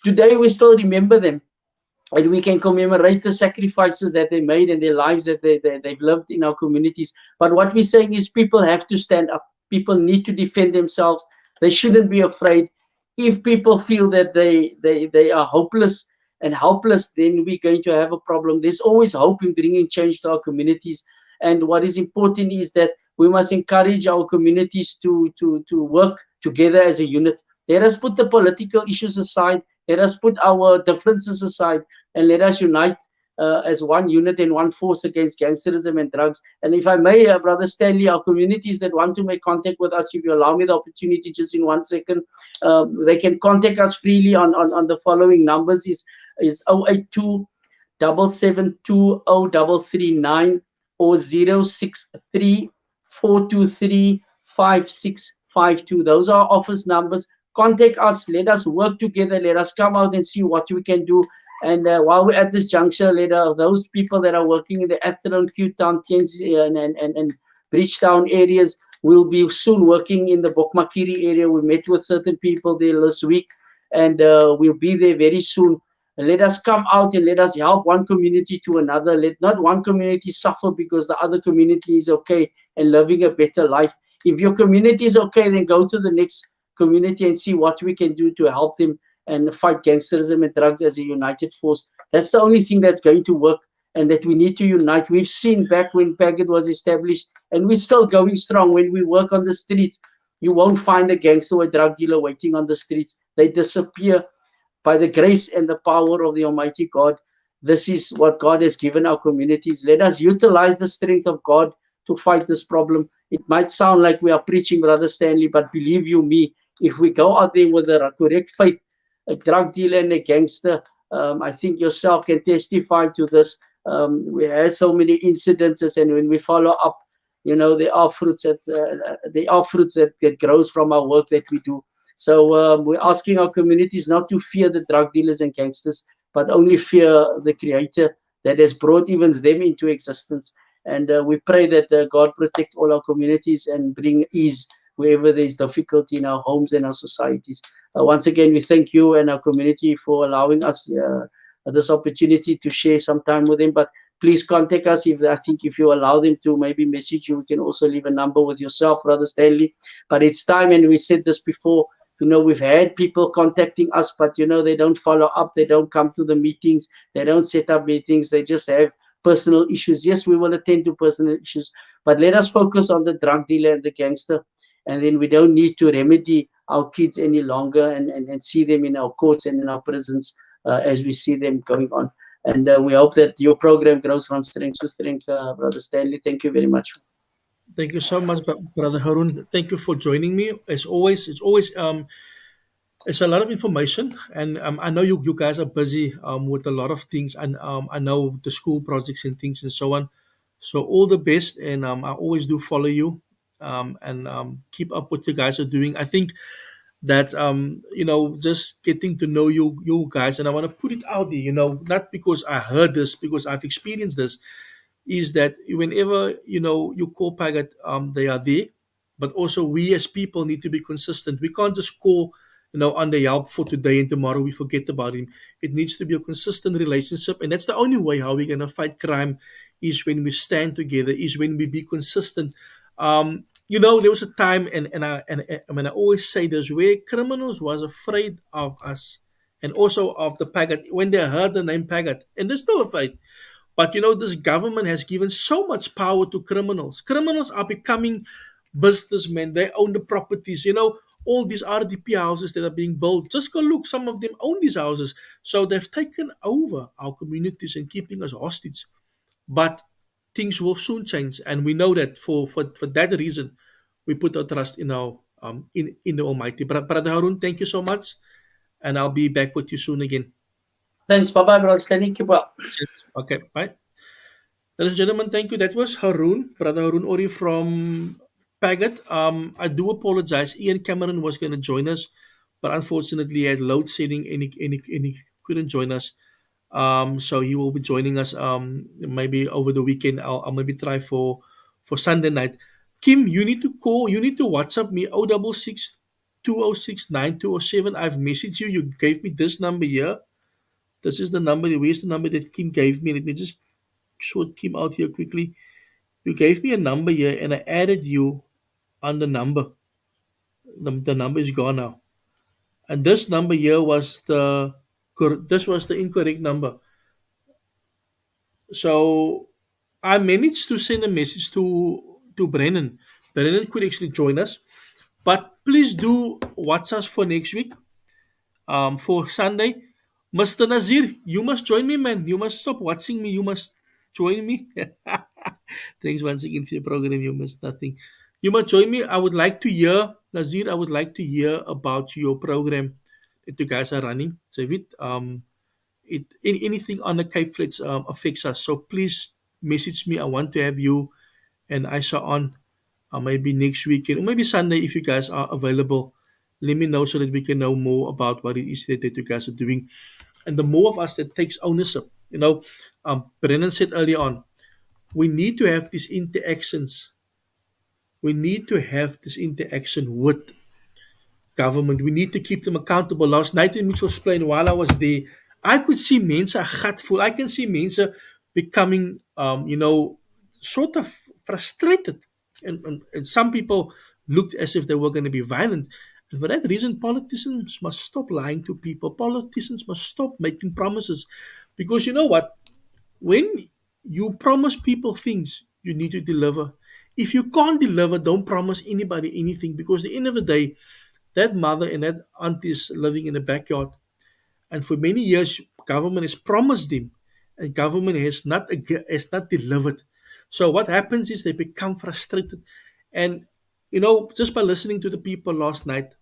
today we still remember them. And we can commemorate the sacrifices that they made and their lives that they've lived in our communities. But what we're saying is people have to stand up. People need to defend themselves. They shouldn't be afraid. If people feel that they are hopeless and helpless, then we're going to have a problem. There's always hope in bringing change to our communities. And what is important is that we must encourage our communities to work together as a unit. Let us put the political issues aside. Let us put our differences aside, and let us unite as one unit and one force against gangsterism and drugs. And if I may, Brother Stanley, our communities that want to make contact with us, if you allow me the opportunity just in 1 second, they can contact us freely on the following numbers is 082 7720339 or 063 423 5652. Those are office numbers. Contact us. Let us work together. Let us come out and see what we can do. And while we're at this juncture, those people that are working in the Athlone, Q-Town, and Bridgetown areas will be soon working in the Bokmakiri area. We met with certain people there last week, and we'll be there very soon. And let us come out and let us help one community to another. Let not one community suffer because the other community is okay and living a better life. If your community is okay, then go to the next community and see what we can do to help them and fight gangsterism and drugs as a united force. That's the only thing that's going to work, and that we need to unite. We've seen back when PAGAT was established, and we're still going strong. When we work on the streets, you won't find a gangster or a drug dealer waiting on the streets. They disappear by the grace and the power of the Almighty God. This is what God has given our communities. Let us utilize the strength of God to fight this problem. It might sound like we are preaching, Brother Stanley, but believe you me, if we go out there with the correct faith, a drug dealer and a gangster, I think yourself can testify to this. We have so many incidences, and when we follow up, there are fruits that grows from our work that we do. So we're asking our communities not to fear the drug dealers and gangsters, but only fear the Creator that has brought even them into existence. And we pray that God protect all our communities and bring ease wherever there is difficulty in our homes and our societies. Once again, we thank you and our community for allowing us this opportunity to share some time with them. But please contact us if you allow them to maybe message you. We can also leave a number with yourself, Brother Stanley. But it's time, and we said this before, we've had people contacting us, but they don't follow up. They don't come to the meetings. They don't set up meetings. They just have personal issues. Yes, we will attend to personal issues, but let us focus on the drug dealer and the gangster. And then we don't need to remedy our kids any longer and see them in our courts and in our prisons as we see them going on. And we hope that your program grows from strength to strength, Brother Stanley. Thank you very much. Thank you so much, Brother Haroon. Thank you for joining me. As always, it's a lot of information, and I know you guys are busy with a lot of things, and I know the school projects and things and so on. So all the best, and I always do follow you, and keep up what you guys are doing. I think that just getting to know you guys, and I want to put it out there, not because I heard this, because I've experienced this, is that whenever you call Pagat, they are there, but also we as people need to be consistent. We can't just call on the help for today and tomorrow we forget about him. It needs to be a consistent relationship, and that's the only way how we're gonna fight crime, is when we stand together, is when we be consistent. There was a time, and I always say this, where criminals was afraid of us, and also of the Pagat when they heard the name Pagat, and they're still afraid. But this government has given so much power to criminals. Criminals are becoming businessmen. They own the properties. all these RDP houses that are being built. Just go look. Some of them own these houses, so they've taken over our communities and keeping us hostage. But things will soon change, and we know that for that reason, we put our trust in our in the Almighty. Brother Harun, thank you so much, and I'll be back with you soon again. Thanks. Bye bye, brother Stanley. Keep well. Cheers. Okay, bye. Ladies and gentlemen, thank you. That was Haroon, Brother Haroon Orrie from Paget. I do apologize. Ian Cameron was going to join us, but unfortunately, he had load shedding and he couldn't join us. So he will be joining us maybe over the weekend. I'll maybe try for Sunday night. Kim, you need to call. You need to WhatsApp me 066 206 9207. I've messaged you. You gave me this number here. This is the number. Where's the number that Kim gave me? Let me just sort Kim out here quickly. You gave me a number here, and I added you on the number. The number is gone now, and this number here was this was the incorrect number. So I managed to send a message to Brennan. Brennan could actually join us, but please do watch us for next week. For Sunday, Mr. Nazir, you must join me, man. You must stop watching me. You must join me. Thanks once again for your program. You missed nothing. You must join me. I would like to hear, Nazir, I would like to hear about your program that you guys are running. David, anything on the Cape Flats affects us. So please message me. I want to have you and Aisha on maybe next weekend or maybe Sunday if you guys are available. Let me know so that we can know more about what it is that you guys are doing. And the more of us that takes ownership, Brennan said earlier on, we need to have these interactions. We need to have this interaction with government. We need to keep them accountable. Last night in Mitchell's Plain, while I was there, I could see mense gatful. I can see mense becoming, sort of frustrated. And some people looked as if they were going to be violent. And for that reason, politicians must stop lying to people. Politicians must stop making promises. Because you know what? When you promise people things, you need to deliver. If you can't deliver, don't promise anybody anything because at the end of the day, that mother and that auntie is living in the backyard. And for many years, government has promised them and government has not delivered. So what happens is they become frustrated. And, just by listening to the people last night,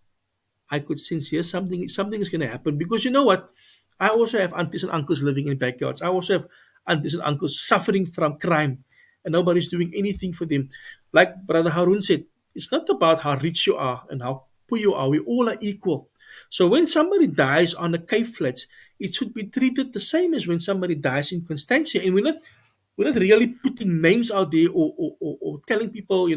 I could sense here something is going to happen because you know what? I also have aunties and uncles living in backyards. I also have aunties and uncles suffering from crime, and nobody's doing anything for them. Like Brother Harun said, it's not about how rich you are and how poor you are. We all are equal. So when somebody dies on the Cape Flats, it should be treated the same as when somebody dies in Constantia. And we're not really putting names out there or telling people,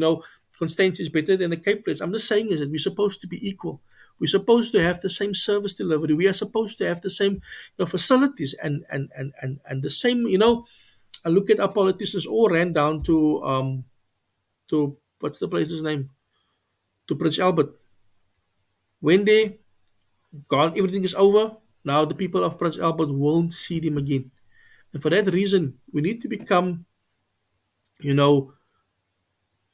Constantia is better than the Cape Flats. I'm just saying is that we're supposed to be equal. We're supposed to have the same service delivery. We are supposed to have the same facilities and the same, I look at our politicians all ran down to what's the place's name? To Prince Albert. When they gone, everything is over. Now the people of Prince Albert won't see them again. And for that reason, we need to become, you know,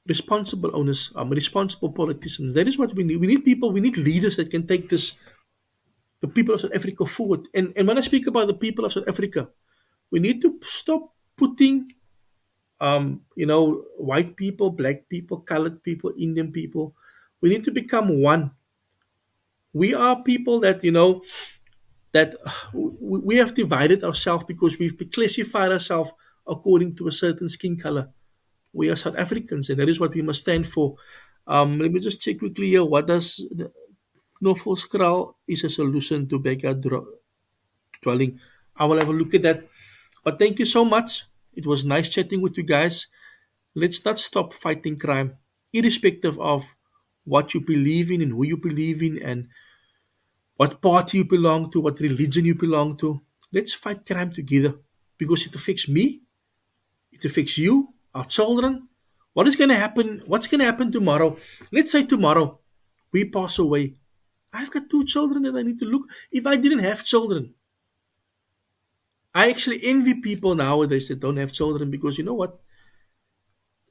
responsible owners, responsible politicians. That is what we need. We need people, we need leaders that can take the people of South Africa forward. And when I speak about the people of South Africa, we need to stop putting, white people, black people, colored people, Indian people. We need to become one. We are people that, that we have divided ourselves because we've classified ourselves according to a certain skin color. We are South Africans, and that is what we must stand for. Let me just check quickly here. What does the Novelskral is a solution to backyard dwelling? I will have a look at that. But thank you so much. It was nice chatting with you guys. Let's not stop fighting crime, irrespective of what you believe in and who you believe in and what party you belong to, what religion you belong to. Let's fight crime together because it affects me, it affects you, our children. What is going to happen? What's going to happen tomorrow? Let's say tomorrow we pass away. I've got two children that I need to look. If I didn't have children, I actually envy people nowadays that don't have children because you know what?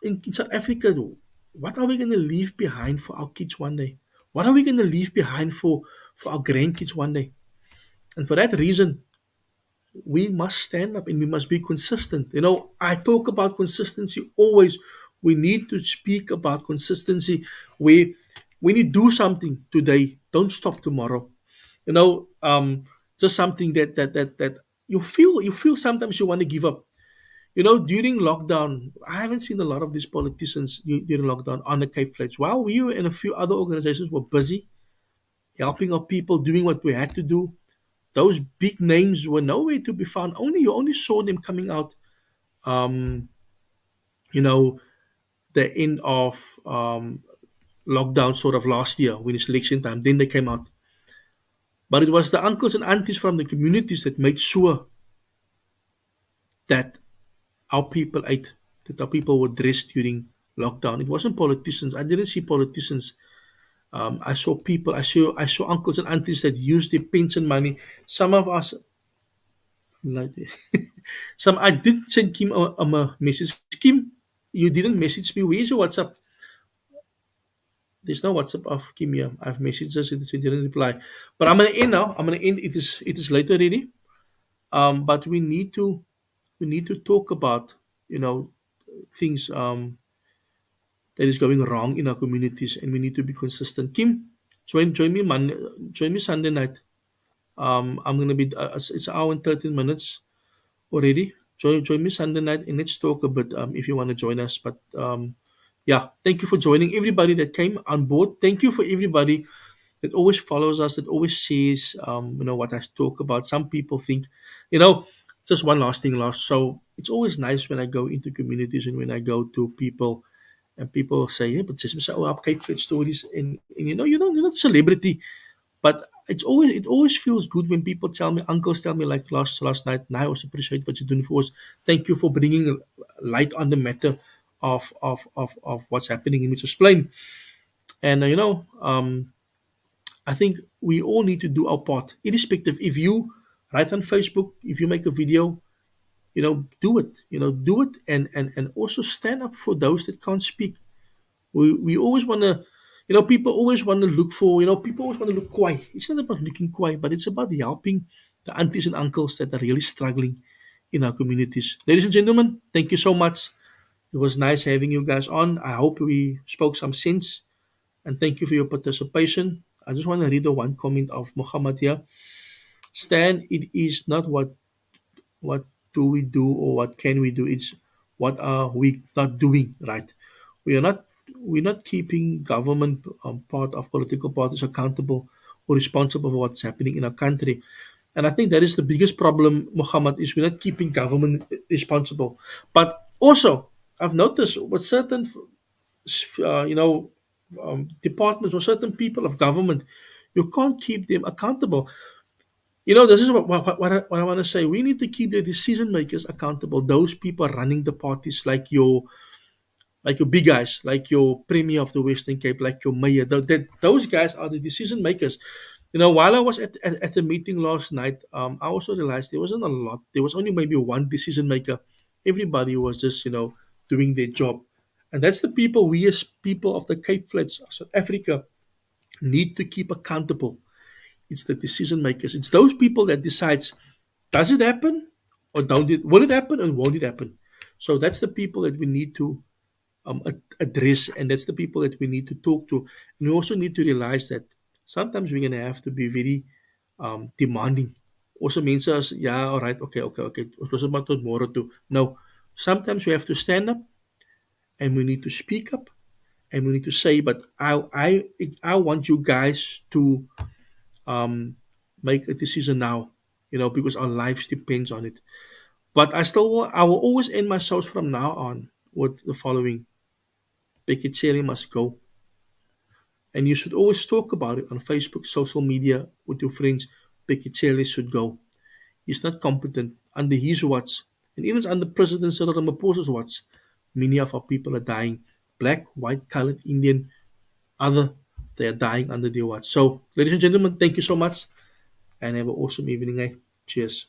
In South Africa, what are we going to leave behind for our kids one day? What are we going to leave behind for our grandkids one day? And for that reason, we must stand up and we must be consistent. I talk about consistency always. We need to speak about consistency. When you do something today, don't stop tomorrow. You know, um, just something that you feel sometimes you want to give up. During lockdown, I haven't seen a lot of these politicians during lockdown on the Cape Flats. While we and a few other organizations were busy helping our people, doing what we had to do, those big names were nowhere to be found. You only saw them coming out, um, you know, the end of lockdown sort of last year when it's election time. Then they came out. But it was the uncles and aunties from the communities that made sure that our people ate, that our people were dressed during lockdown. It wasn't politicians. I didn't see politicians. I saw people. I saw uncles and aunties that used their pension money. Some of us, like, some I did send Kim a message. Kim, you didn't message me. Where's your WhatsApp? There's no WhatsApp of Kim here. I've messaged her. She didn't reply. But I'm gonna end now. I'm gonna end. It is late already. But we need to talk about things that is going wrong in our communities, and we need to be consistent. Kim, join me Monday, join me Sunday night. I'm gonna be. It's an hour and 13 minutes already. Join me Sunday night, and let's talk a bit. If you want to join us, but yeah, thank you for joining everybody that came on board. Thank you for everybody that always follows us, that always says, what I talk about. Some people think, you know, just one last thing, last. So it's always nice when I go into communities and when I go to people and people say, yeah, but just oh, I Cape Flats stories, and you're not a celebrity, but it always feels good when people tell me, uncles tell me like last night. Now I also appreciate what you're doing for us. Thank you for bringing light on the matter of what's happening in Mitchell's Plain. And I think we all need to do our part, irrespective. If you write on Facebook, if you make a video, do it. Do it, and also stand up for those that can't speak. We always want to, people always want to look for, people always want to look quiet. It's not about looking quiet, but it's about helping the aunties and uncles that are really struggling in our communities. Ladies and gentlemen, thank you so much. It was nice having you guys on. I hope we spoke some sense, and thank you for your participation. I just want to read the one comment of Muhammad here. Stan, it is not what do we do or what can we do. It's what are we not doing, right? We are not we're not keeping government part of political parties accountable or responsible for what's happening in our country. And I think that is the biggest problem, Muhammad, is we're not keeping government responsible. But also, I've noticed with certain departments or certain people of government, you can't keep them accountable. This is what I want to say. We need to keep the decision makers accountable. Those people running the parties, like your big guys, like your premier of the Western Cape, like your mayor. Those guys are the decision makers. While I was at the meeting last night, I also realized there wasn't a lot. There was only maybe one decision maker. Everybody was just doing their job, and that's the people we as people of the Cape Flats, of South Africa, need to keep accountable. It's the decision makers. It's those people that decides, does it happen or don't it? Will it happen or won't it happen? So that's the people that we need to address, and that's the people that we need to talk to. And we also need to realize that sometimes we're going to have to be very demanding. Also means us, yeah, all right, okay. Ons was maar tot môre toe. No, sometimes we have to stand up and we need to speak up and we need to say, but I want you guys to um, make a decision now, because our lives depends on it. But I will always end my shows from now on with the following: Bekitseli must go. And you should always talk about it on Facebook, social media with your friends. Bekitseli should go. He's not competent. Under his watch, and even under President Cyril Ramaphosa's watch, many of our people are dying. Black, white, colored, Indian, other, they are dying under their watch. So, ladies and gentlemen, thank you so much and have an awesome evening. Eh? Cheers.